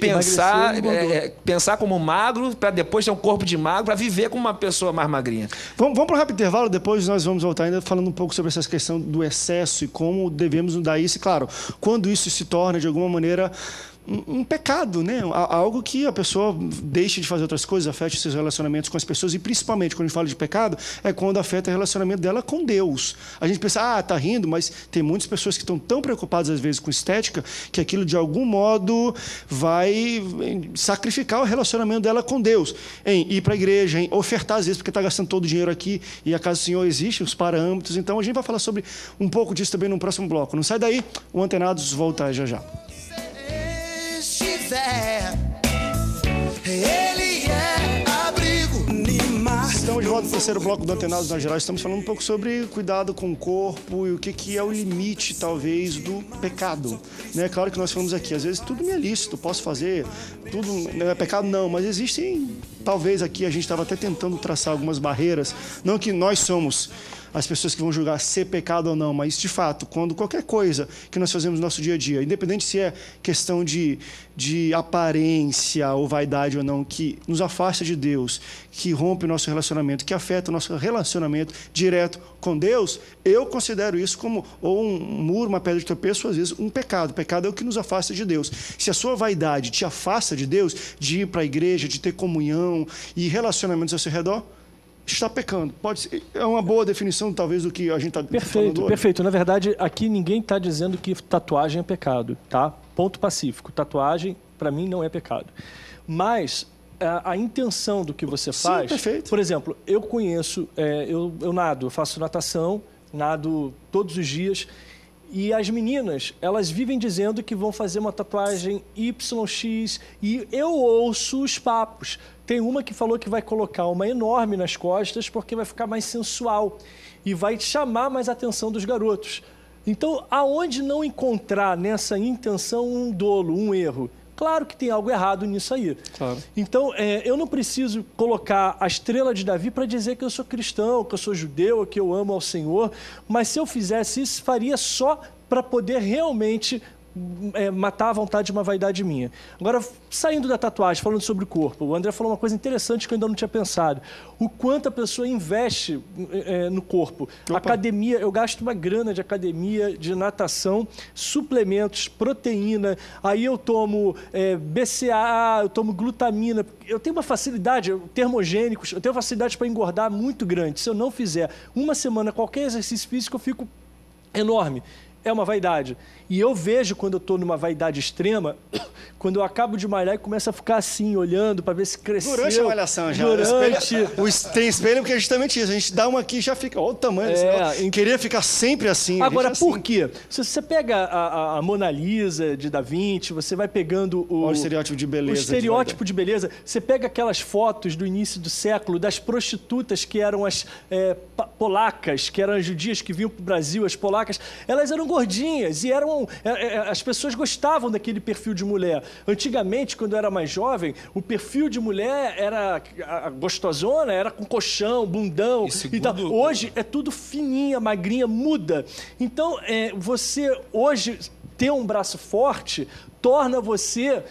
pensar como magro, para depois ter um corpo de magro, para viver como uma pessoa mais magrinha. Vamos para um rápido intervalo, depois nós vamos voltar ainda falando um pouco sobre essa questão do excesso e como devemos mudar isso. E, claro, quando isso se torna, de alguma maneira, um pecado, né? Algo que a pessoa deixe de fazer outras coisas, afete seus relacionamentos com as pessoas e, principalmente, quando a gente fala de pecado, é quando afeta o relacionamento dela com Deus. A gente pensa, tá rindo, mas tem muitas pessoas que estão tão preocupadas, às vezes, com estética, que aquilo, de algum modo, vai sacrificar o relacionamento dela com Deus. Em ir para a igreja, em ofertar, às vezes, porque está gastando todo o dinheiro aqui e a casa do Senhor existe, os parâmetros. Então, a gente vai falar sobre um pouco disso também no próximo bloco. Não sai daí, o Antenados volta já já. Ele é abrigo. Estamos de volta no terceiro bloco do Antenados na Geral. Estamos falando um pouco sobre cuidado com o corpo e o que é o limite, talvez, do pecado. Né? Claro que nós falamos aqui, às vezes tudo me é lícito, posso fazer, tudo não é pecado, não, mas existem, talvez aqui a gente estava até tentando traçar algumas barreiras, não que nós somos as pessoas que vão julgar ser pecado ou não, mas, de fato, quando qualquer coisa que nós fazemos no nosso dia a dia, independente se é questão de aparência ou vaidade ou não, que nos afasta de Deus, que rompe o nosso relacionamento, que afeta o nosso relacionamento direto com Deus, eu considero isso como ou um muro, uma pedra de tropeço, ou às vezes um pecado. O pecado é o que nos afasta de Deus. Se a sua vaidade te afasta de Deus, de ir para a igreja, de ter comunhão e relacionamentos ao seu redor, está pecando. É uma boa definição, talvez, do que a gente está falando hoje. Perfeito. Na verdade, aqui ninguém está dizendo que tatuagem é pecado, tá? Ponto pacífico. Tatuagem, para mim, não é pecado. Mas a intenção do que você faz... Sim, perfeito. Por exemplo, eu conheço... eu nado, eu faço natação, nado todos os dias. E as meninas, elas vivem dizendo que vão fazer uma tatuagem YX e eu ouço os papos. Tem uma que falou que vai colocar uma enorme nas costas porque vai ficar mais sensual e vai chamar mais a atenção dos garotos. Então, aonde não encontrar nessa intenção um dolo, um erro? Claro que tem algo errado nisso aí. Claro. Então, eu não preciso colocar a estrela de Davi para dizer que eu sou cristão, que eu sou judeu, que eu amo ao Senhor, mas se eu fizesse isso, faria só para poder realmente matar a vontade de uma vaidade minha. Agora, saindo da tatuagem, falando sobre o corpo, o André falou uma coisa interessante que eu ainda não tinha pensado. O quanto a pessoa investe no corpo. Opa. Academia, eu gasto uma grana de academia, de natação, suplementos, proteína, aí eu tomo BCAA, eu tomo glutamina, eu tenho uma facilidade, termogênicos, eu tenho uma facilidade para engordar muito grande. Se eu não fizer uma semana qualquer exercício físico, eu fico enorme. É uma vaidade. E eu vejo quando eu estou numa vaidade extrema, quando eu acabo de malhar e começo a ficar assim, olhando para ver se cresceu. Durante a malhação já. Tem espelho porque é justamente isso. A gente dá uma aqui e já fica, olha o tamanho desse negócio. Queria ficar sempre assim. Agora, por quê? Se você pega a Mona Lisa de Da Vinci, você vai pegando o estereótipo de beleza. O estereótipo de beleza. Você pega aquelas fotos do início do século das prostitutas que eram as polacas, que eram as judias que vinham para o Brasil, as polacas. Elas eram gordinhas e as pessoas gostavam daquele perfil de mulher. Antigamente, quando eu era mais jovem, o perfil de mulher era gostosona, era com colchão, bundão. Então, hoje é tudo fininha, magrinha, muda. Então, você hoje ter um braço forte torna você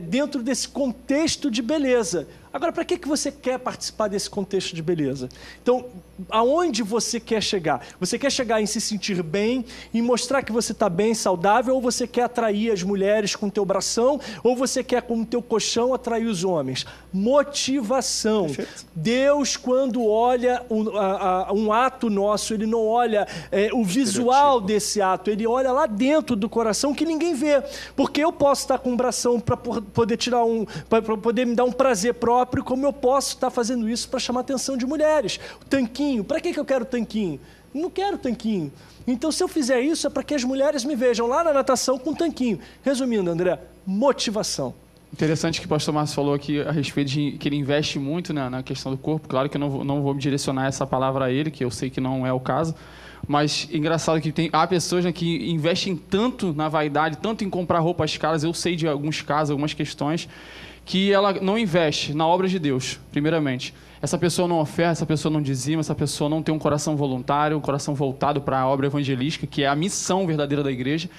dentro desse contexto de beleza. Agora, para que você quer participar desse contexto de beleza? Então, aonde você quer chegar? Você quer chegar em se sentir bem, em mostrar que você está bem, saudável, ou você quer atrair as mulheres com o teu bração, ou você quer, com o teu colchão, atrair os homens? Motivação. Perfeito. Deus, quando olha um ato nosso, Ele não olha o visual desse ato, Ele olha lá dentro do coração que ninguém vê. Porque eu posso estar com um bração para poder tirar para poder me dar um prazer próprio, como eu posso estar fazendo isso para chamar a atenção de mulheres. O tanquinho, para que eu quero tanquinho? Não quero tanquinho. Então, se eu fizer isso, é para que as mulheres me vejam lá na natação com tanquinho. Resumindo, André, motivação. Interessante que o pastor Márcio falou aqui a respeito de que ele investe muito na questão do corpo. Claro que eu não vou me direcionar essa palavra a ele, que eu sei que não é o caso. Mas engraçado que há pessoas que investem tanto na vaidade, tanto em comprar roupas caras. Eu sei de alguns casos, algumas questões, que ela não investe na obra de Deus, primeiramente. Essa pessoa não oferta, essa pessoa não dizima, essa pessoa não tem um coração voluntário, um coração voltado para a obra evangelística, que é a missão verdadeira da igreja.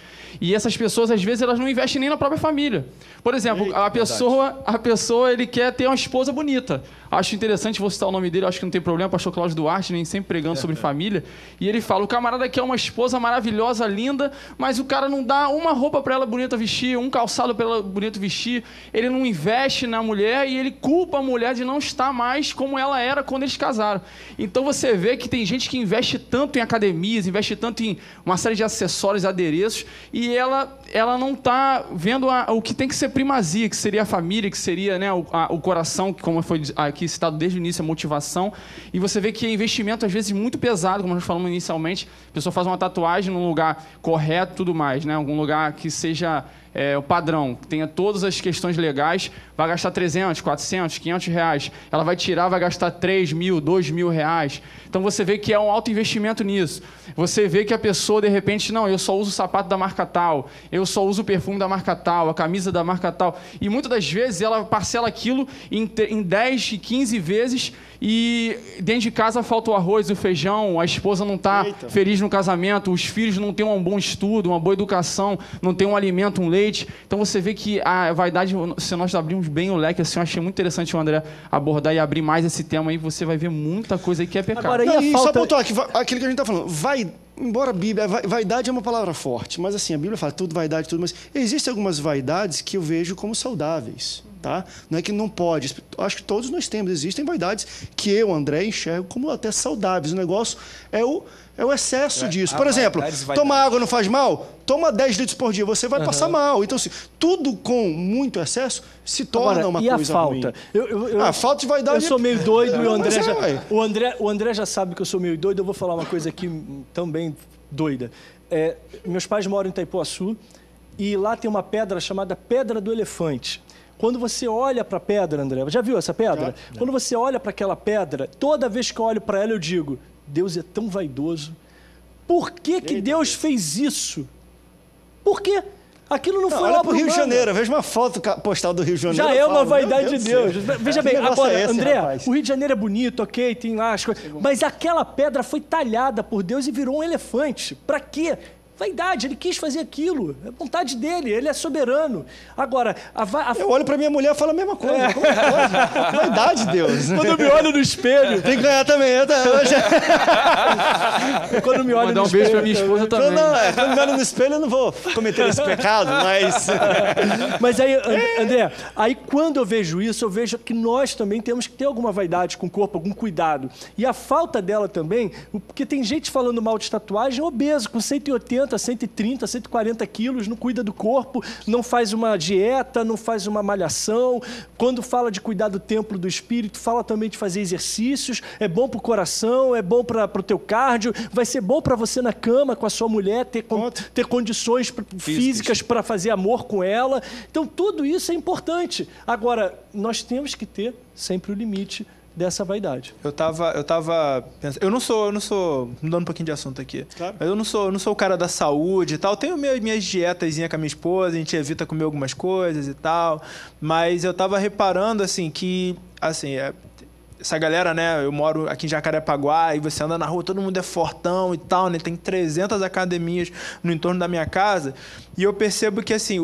E essas pessoas, às vezes, elas não investem nem na própria família. Por exemplo, a pessoa ele quer ter uma esposa bonita. Acho interessante, vou citar o nome dele, acho que não tem problema, pastor Cláudio Duarte, nem sempre pregando sobre família. E ele fala, o camarada quer uma esposa maravilhosa, linda, mas o cara não dá uma roupa para ela bonita vestir, um calçado para ela bonito vestir. Ele não investe na mulher e ele culpa a mulher de não estar mais como ela era quando eles casaram. Então você vê que tem gente que investe tanto em academias, investe tanto em uma série de acessórios, adereços, e ela não está vendo o que tem que ser primazia, que seria a família, que seria, né, o coração, como foi aqui citado desde o início, a motivação. E você vê que é investimento, às vezes, muito pesado, como nós falamos inicialmente. A pessoa faz uma tatuagem num lugar correto e tudo mais, né? Algum lugar que seja o padrão, que tenha todas as questões legais, vai gastar 300, 400, 500 reais. Ela vai tirar, vai gastar 3 mil, 2 mil reais. Então você vê que é um alto investimento nisso. Você vê que a pessoa, de repente, não, eu só uso o sapato da marca tal, eu só uso o perfume da marca tal, a camisa da marca tal. E muitas das vezes ela parcela aquilo em 10 e 15 vezes e dentro de casa falta o arroz, o feijão, a esposa não está feliz no casamento, os filhos não têm um bom estudo, uma boa educação, não tem um alimento, um leite. Então você vê que a vaidade, se nós abrimos bem o leque, assim, eu achei muito interessante o André abordar e abrir mais esse tema aí, você vai ver muita coisa aí que é pecado. Agora, só pontuar aqui, aquilo que a gente está falando, embora a Bíblia, vaidade é uma palavra forte, mas assim, a Bíblia fala tudo vaidade, tudo, mas existem algumas vaidades que eu vejo como saudáveis, tá? Não é que não pode, acho que todos nós temos, existem vaidades que eu, André, enxergo como até saudáveis. O negócio é o excesso disso. Por exemplo, tomar água não faz mal? Toma 10 litros por dia, você vai passar mal. Então, assim, tudo com muito excesso se torna uma coisa ruim. A falta de vaidade... Eu sou meio doido e o André já sabe que eu sou meio doido. Eu vou falar uma coisa aqui também doida. meus pais moram em Itaipuaçu e lá tem uma pedra chamada Pedra do Elefante. Quando você olha para a pedra, André, já viu essa pedra? Já. Quando você olha para aquela pedra, toda vez que eu olho para ela eu digo, Deus é tão vaidoso. Por que Deus fez isso? Por quê? Aquilo não foi olha lá pro Rio de Janeiro, veja uma foto postal do Rio de Janeiro. Já é uma vaidade de Deus. Veja bem, agora, André, rapaz. O Rio de Janeiro é bonito, ok, tem lá as coisas. Mas aquela pedra foi talhada por Deus e virou um elefante. Pra quê? Vaidade, ele quis fazer aquilo. É vontade dele, ele é soberano. Agora, eu olho pra minha mulher e falo a mesma coisa. Como pode? Vaidade, Deus. Quando eu me olho no espelho... Tem que ganhar também. Quando eu me olho no espelho... Mandar um beijo pra minha esposa também. Quando eu me olho no espelho, eu não vou cometer esse pecado, mas... Mas aí, André, aí quando eu vejo isso, eu vejo que nós também temos que ter alguma vaidade com o corpo, algum cuidado. E a falta dela também, porque tem gente falando mal de tatuagem obeso, com 180, 130, 140 quilos, não cuida do corpo, não faz uma dieta, não faz uma malhação. Quando fala de cuidar do templo do espírito, fala também de fazer exercícios. É bom para o coração, é bom para o teu cardio, vai ser bom para você na cama com a sua mulher, ter condições físicas para fazer amor com ela. Então, tudo isso é importante. Agora, nós temos que ter sempre o limite dessa vaidade. Eu tava pensando, eu não sou, mudando um pouquinho de assunto aqui. Claro. Mas eu não sou o cara da saúde e tal. Tenho minhas dietazinhas com a minha esposa, a gente evita comer algumas coisas e tal. Mas eu tava reparando, assim, que, assim, essa galera, né, eu moro aqui em Jacarepaguá e você anda na rua, todo mundo é fortão e tal, né? Tem 300 academias no entorno da minha casa. E eu percebo que, assim,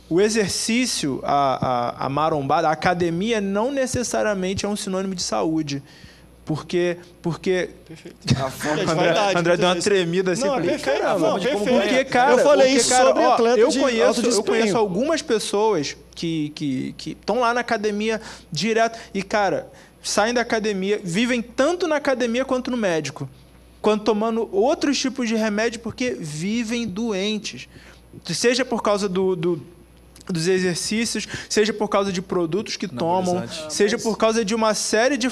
o exercício, a marombada, a academia não necessariamente é um sinônimo de saúde. Porque Perfeito. a forma André deu uma tremida assim. Não, falei, perfeito. caramba, Não, perfeito. porque, cara, eu falei isso sobre atleta eu conheço de algumas pessoas que estão lá na academia direto e, cara, saem da academia, vivem tanto na academia quanto no médico, quanto tomando outros tipos de remédio porque vivem doentes. Seja por causa dos exercícios, seja por causa de produtos que tomam, seja por causa de uma série de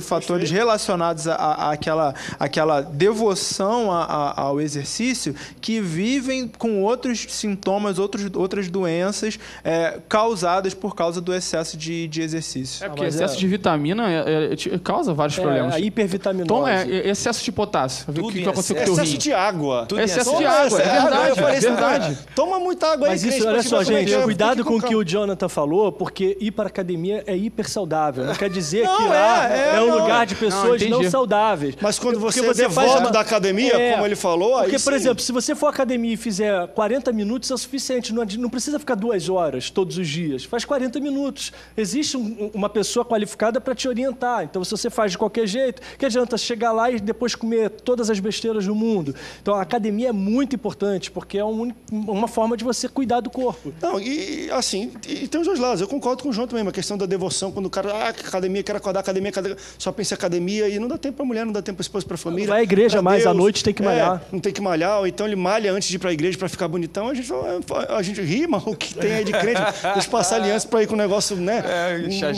fatores relacionados àquela devoção ao exercício, que vivem com outros sintomas, outras doenças causadas por causa do excesso de exercício. Porque excesso de vitamina causa vários problemas. A hipervitaminose. Excesso de potássio. O que aconteceu com o teu rim? Excesso de água. Excesso de água, é verdade. Toma muita água aí. Olha só, gente, cuidado com o que o Jonathan falou, porque ir para a academia é hiper saudável. Não quer dizer que lá é um lugar de pessoas não saudáveis. Mas quando você é devoto da academia, como ele falou, porque, aí por exemplo, se você for à academia e fizer 40 minutos, é o suficiente. Não precisa ficar 2 horas todos os dias. Faz 40 minutos. Existe uma pessoa qualificada para te orientar. Então, se você faz de qualquer jeito, que adianta chegar lá e depois comer todas as besteiras do mundo? Então, a academia é muito importante, porque é uma forma de você cuidar do corpo. Não, e assim, e tem os dois lados. Eu concordo com o João também, uma questão da devoção, quando o cara, academia, quero acordar, academia, só pensa em academia, e não dá tempo pra mulher, não dá tempo pra esposa, pra família. Vai à igreja mais Deus, à noite, tem que malhar. Não tem que malhar, ou então ele malha antes de ir pra igreja pra ficar bonitão, a gente ri, mas o que tem aí de crente, deixa passar aliança pra ir com o negócio, né,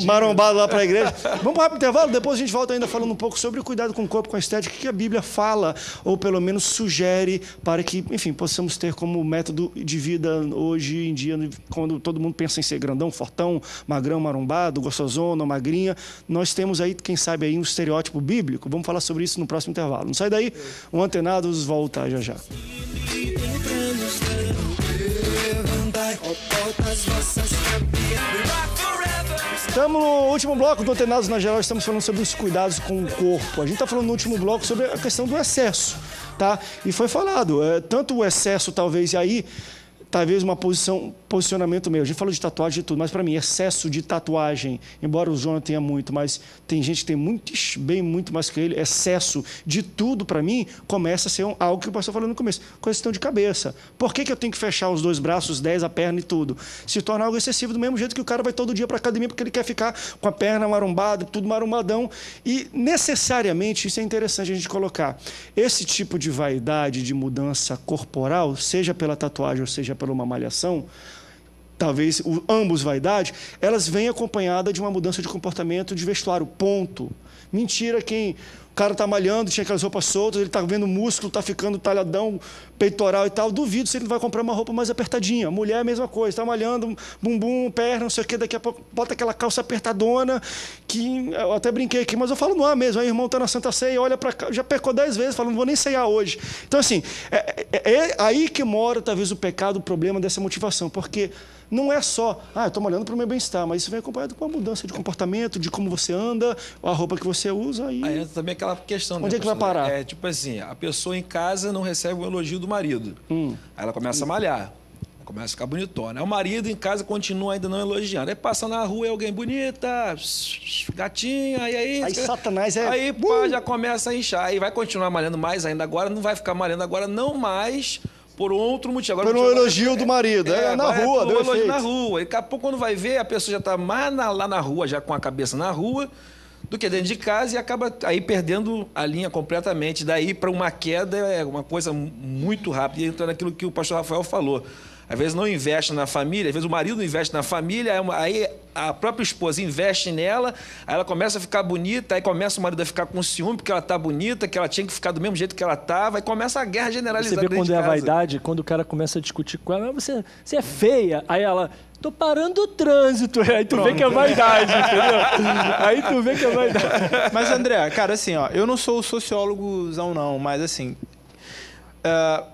marombado lá pra igreja. Vamos pro rápido intervalo, depois a gente volta ainda falando um pouco sobre o cuidado com o corpo, com a estética, o que a Bíblia fala, ou pelo menos sugere, para que, enfim, possamos ter como método de vida hoje em dia, quando todo mundo pensa em ser grandão, fortão, magrão, marombado, gostosona, magrinha, nós temos aí, quem sabe, aí um estereótipo bíblico. Vamos falar sobre isso no próximo intervalo. Não sai daí, o Antenados volta já já. Estamos no último bloco do Antenados na Geral, estamos falando sobre os cuidados com o corpo. A gente está falando no último bloco sobre a questão do excesso, tá? E foi falado, tanto o excesso, talvez, e aí... Talvez posicionamento meu. A gente falou de tatuagem e tudo, mas para mim, excesso de tatuagem, embora o Jonas tenha muito, mas tem gente que tem muito mais que ele, excesso de tudo, para mim, começa a ser algo que o pastor falou no começo, questão de cabeça. Por que eu tenho que fechar os 2 braços, 10, a perna e tudo? Se torna algo excessivo do mesmo jeito que o cara vai todo dia para a academia porque ele quer ficar com a perna marombada, tudo marombadão. E, necessariamente, isso é interessante a gente colocar. Esse tipo de vaidade, de mudança corporal, seja pela tatuagem ou seja pela uma malhação, talvez ambos vaidade, elas vêm acompanhadas de uma mudança de comportamento de vestuário, ponto. Mentira, o cara tá malhando, tinha aquelas roupas soltas, ele tá vendo músculo, tá ficando talhadão, peitoral e tal. Duvido se ele vai comprar uma roupa mais apertadinha. Mulher, a mesma coisa, tá malhando, bumbum, perna, não sei o quê, daqui a pouco bota aquela calça apertadona, que eu até brinquei aqui, mas eu falo no ar mesmo. Aí o irmão tá na Santa Ceia, olha pra cá, já pecou 10 vezes, fala, não vou nem ceiar hoje. Então, assim, é aí que mora, talvez, o pecado, o problema dessa motivação, porque não é só, eu estou malhando para o meu bem-estar, mas isso vem acompanhado com uma mudança de comportamento, de como você anda, a roupa que você usa. Aí entra também aquela questão. Onde é que vai parar? É tipo assim, a pessoa em casa não recebe o elogio do marido. Aí ela começa a malhar, começa a ficar bonitona. Aí o marido em casa continua ainda não elogiando. Aí passa na rua, é alguém bonita, gatinha, aí Satanás Aí já começa a inchar. Aí vai continuar malhando mais ainda agora, não vai ficar malhando agora, não mais... por outro motivo. Agora, por um elogio do marido. Na rua, deu elogio na rua. E daqui a pouco, quando vai ver, a pessoa já está mais lá na rua, já com a cabeça na rua, do que dentro de casa e acaba aí perdendo a linha completamente. Daí, para uma queda, é uma coisa muito rápida. E entra naquilo que o pastor Rafael falou. Às vezes não investe na família, às vezes o marido não investe na família, aí a própria esposa investe nela, aí ela começa a ficar bonita, aí começa o marido a ficar com ciúme porque ela está bonita, que ela tinha que ficar do mesmo jeito que ela estava, aí começa a guerra generalizada. Você vê quando é a vaidade, quando o cara começa a discutir com ela, você é feia, aí ela... Tô parando o trânsito. Aí tu vê que é vaidade, entendeu? Aí tu vê que é vaidade. Mas, André, cara, assim, ó, eu não sou sociólogozão, não, mas assim...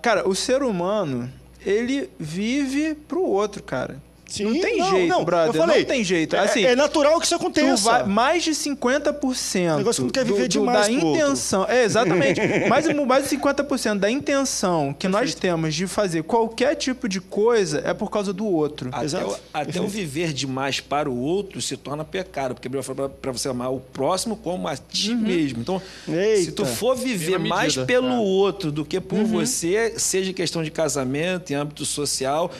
cara, o ser humano, ele vive pro outro, cara. Sim, não tem jeito, brother. Eu falei, não tem jeito. Assim, é natural que isso aconteça. Mais de 50% o negócio que não quer viver demais da intenção. Exatamente. mais de 50% da intenção que nós temos de fazer qualquer tipo de coisa é por causa do outro. Até o viver demais para o outro se torna pecado. Porque a Bíblia fala para você amar o próximo como a ti mesmo. Então, se tu for viver mais pelo outro do que por você, seja questão de casamento, em âmbito social...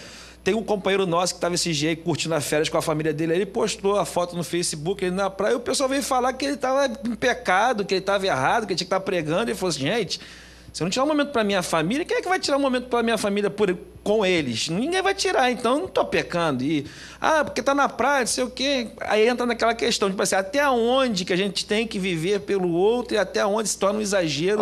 Tem um companheiro nosso que estava esse dia aí curtindo as férias com a família dele. Ele postou a foto no Facebook, ele na praia, e o pessoal veio falar que ele estava em pecado, que ele estava errado, que ele tinha que estar pregando. Ele falou assim, gente, se eu não tirar um momento para minha família, quem é que vai tirar um momento para minha família com eles? Ninguém vai tirar, então eu não estou pecando. Porque está na praia, não sei o quê. Aí entra naquela questão, tipo assim, até onde que a gente tem que viver pelo outro e até onde se torna um exagero...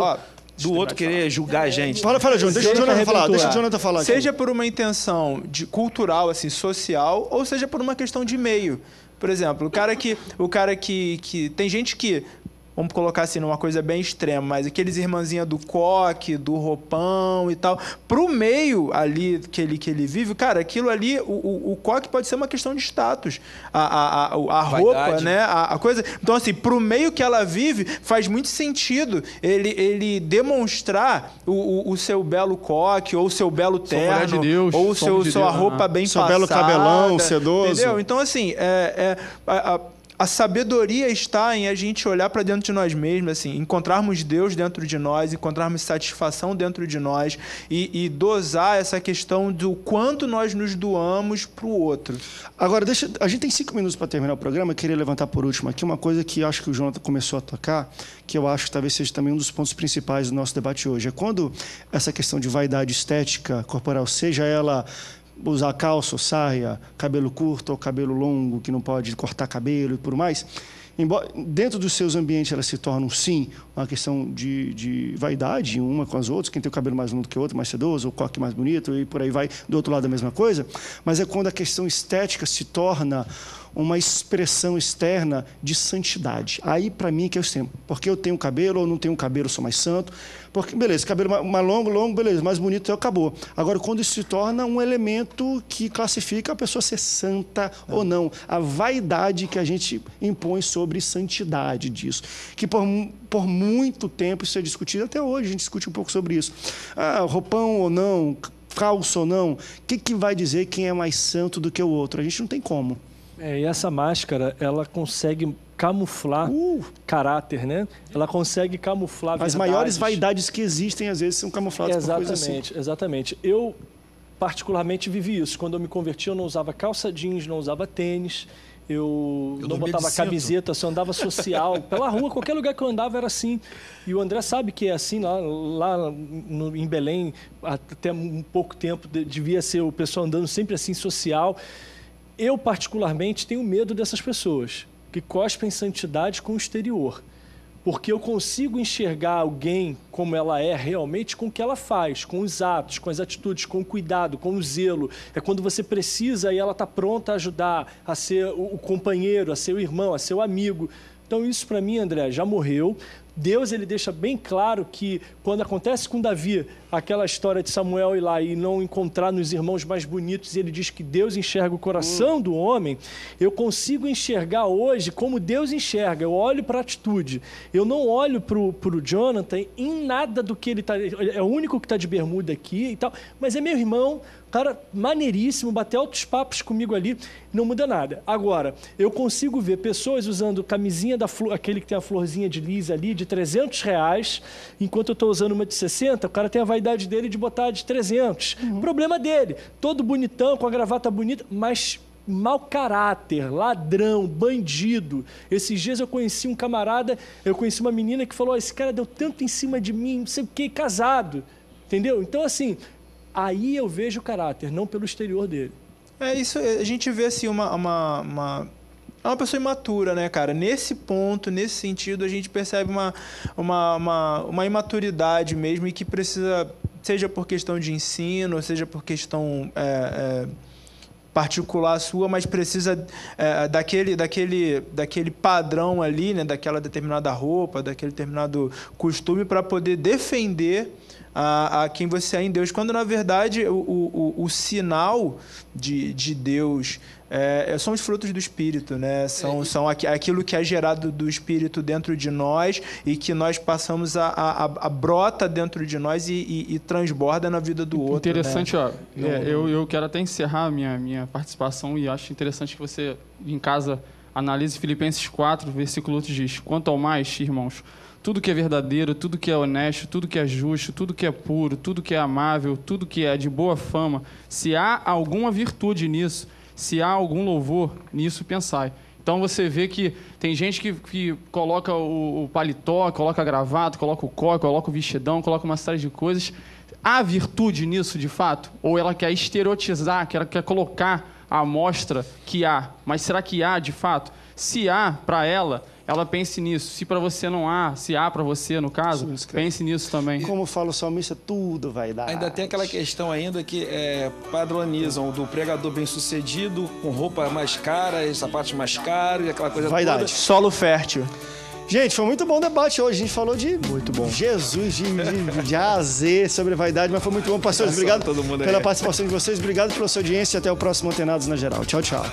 do outro querer julgar a gente. Fala, Jonathan. Deixa o Jonathan falar. Seja por uma intenção cultural, assim, social, ou seja por uma questão de meio. Por exemplo, o cara que tem gente que, vamos colocar assim, numa coisa bem extrema, mas aqueles irmãzinhos do coque, do roupão e tal, pro meio ali que ele vive, cara, aquilo ali, o coque pode ser uma questão de status. A roupa, né? A coisa. Então, assim, pro meio que ela vive, faz muito sentido ele demonstrar o seu belo coque, ou o seu belo terno, de Deus, ou sua roupa bem passada. Seu belo cabelão, sedoso. Entendeu? Então, assim, a sabedoria está em a gente olhar para dentro de nós mesmos, assim, encontrarmos Deus dentro de nós, encontrarmos satisfação dentro de nós e dosar essa questão do quanto nós nos doamos para o outro. Agora, a gente tem 5 minutos para terminar o programa. Eu queria levantar por último aqui uma coisa que acho que o Jonathan começou a tocar, que eu acho que talvez seja também um dos pontos principais do nosso debate hoje. É quando essa questão de vaidade estética corporal, seja ela... usar calça ou saia, cabelo curto ou cabelo longo, que não pode cortar cabelo e por mais, embora dentro dos seus ambientes elas se tornam, sim, uma questão de vaidade, uma com as outras, quem tem o cabelo mais longo que o outro, mais sedoso, o coque mais bonito, e por aí vai, do outro lado a mesma coisa, mas é quando a questão estética se torna uma expressão externa de santidade. Aí, para mim, que é o extremo. Porque eu tenho cabelo ou não tenho cabelo, sou mais santo. Porque, beleza, cabelo mais longo, beleza, mais bonito, então acabou. Agora, quando isso se torna um elemento que classifica a pessoa ser santa ou não. A vaidade que a gente impõe sobre santidade disso. Que por muito tempo isso é discutido, até hoje a gente discute um pouco sobre isso. Roupão ou não, calça ou não, o que vai dizer quem é mais santo do que o outro? A gente não tem como. E essa máscara, ela consegue camuflar caráter, né? Ela consegue camuflar verdades. As maiores vaidades que existem, às vezes, são camufladas por coisas assim. Exatamente. Eu, particularmente, vivi isso. Quando eu me converti, eu não usava calça jeans, não usava tênis, eu não botava camiseta, só andava social. Pela rua, qualquer lugar que eu andava era assim. E o André sabe que é assim, lá em Belém, até um pouco tempo, devia ser o pessoal andando sempre assim, social. Eu, particularmente, tenho medo dessas pessoas que cospem santidade com o exterior. Porque eu consigo enxergar alguém como ela é realmente com o que ela faz, com os atos, com as atitudes, com o cuidado, com o zelo. É quando você precisa e ela está pronta a ajudar, a ser o companheiro, a ser o irmão, a ser o amigo. Então isso para mim, André, já morreu. Deus, ele deixa bem claro que quando acontece com Davi, aquela história de Samuel ir lá e não encontrar nos irmãos mais bonitos, e ele diz que Deus enxerga o coração do homem, eu consigo enxergar hoje como Deus enxerga. Eu olho para a atitude. Eu não olho para o Jonathan em nada do que ele está... É o único que está de bermuda aqui e tal, mas é meu irmão, cara maneiríssimo, bater altos papos comigo ali, não muda nada. Agora, eu consigo ver pessoas usando camisinha da flor, aquele que tem a florzinha de lis ali, de R$300, enquanto eu estou usando uma de 60, o cara tem a vaidade dele de botar de 300. Problema dele. Todo bonitão, com a gravata bonita, mas mau caráter, ladrão, bandido. Esses dias eu conheci um camarada, eu conheci uma menina que falou, esse cara deu tanto em cima de mim, não sei o que, casado. Entendeu? Então, assim... Aí eu vejo o caráter, não pelo exterior dele. É isso, a gente vê assim uma pessoa imatura, né, cara? Nesse ponto, nesse sentido, a gente percebe uma imaturidade mesmo e que precisa, seja por questão de ensino, seja por questão particular sua, mas precisa daquele padrão ali, né, daquela determinada roupa, daquele determinado costume para poder defender a quem você é em Deus, quando na verdade o sinal de Deus são os frutos do Espírito, né? São aquilo que é gerado do Espírito dentro de nós e que nós passamos a brota dentro de nós e transborda na vida do outro. Interessante, né? Eu quero até encerrar a minha participação e acho interessante que você em casa analise Filipenses 4, versículo 8 diz: quanto ao mais, irmãos, tudo que é verdadeiro, tudo que é honesto, tudo que é justo, tudo que é puro, tudo que é amável, tudo que é de boa fama, se há alguma virtude nisso, se há algum louvor nisso, pensai. Então você vê que tem gente que coloca o paletó, coloca a gravata, coloca o coque, coloca o vestidão, coloca uma série de coisas. Há virtude nisso, de fato? Ou ela quer estereotizar, quer colocar à amostra que há? Mas será que há, de fato? Se há, para ela pense nisso. Se para você não há, se há para você, no caso, pense nisso também. Como fala o salmista, tudo vai dar. Ainda tem aquela questão ainda que padronizam do pregador bem-sucedido, com roupa mais cara, sapatos mais caros, aquela coisa Vaidade. toda. Solo fértil. Gente, foi muito bom o debate hoje. A gente falou de muito bom. Jesus, de A a Z, sobre vaidade, mas foi muito bom. Pastores, obrigado pela participação de vocês. Obrigado pela sua audiência e até o próximo Antenados na Geral. Tchau, tchau.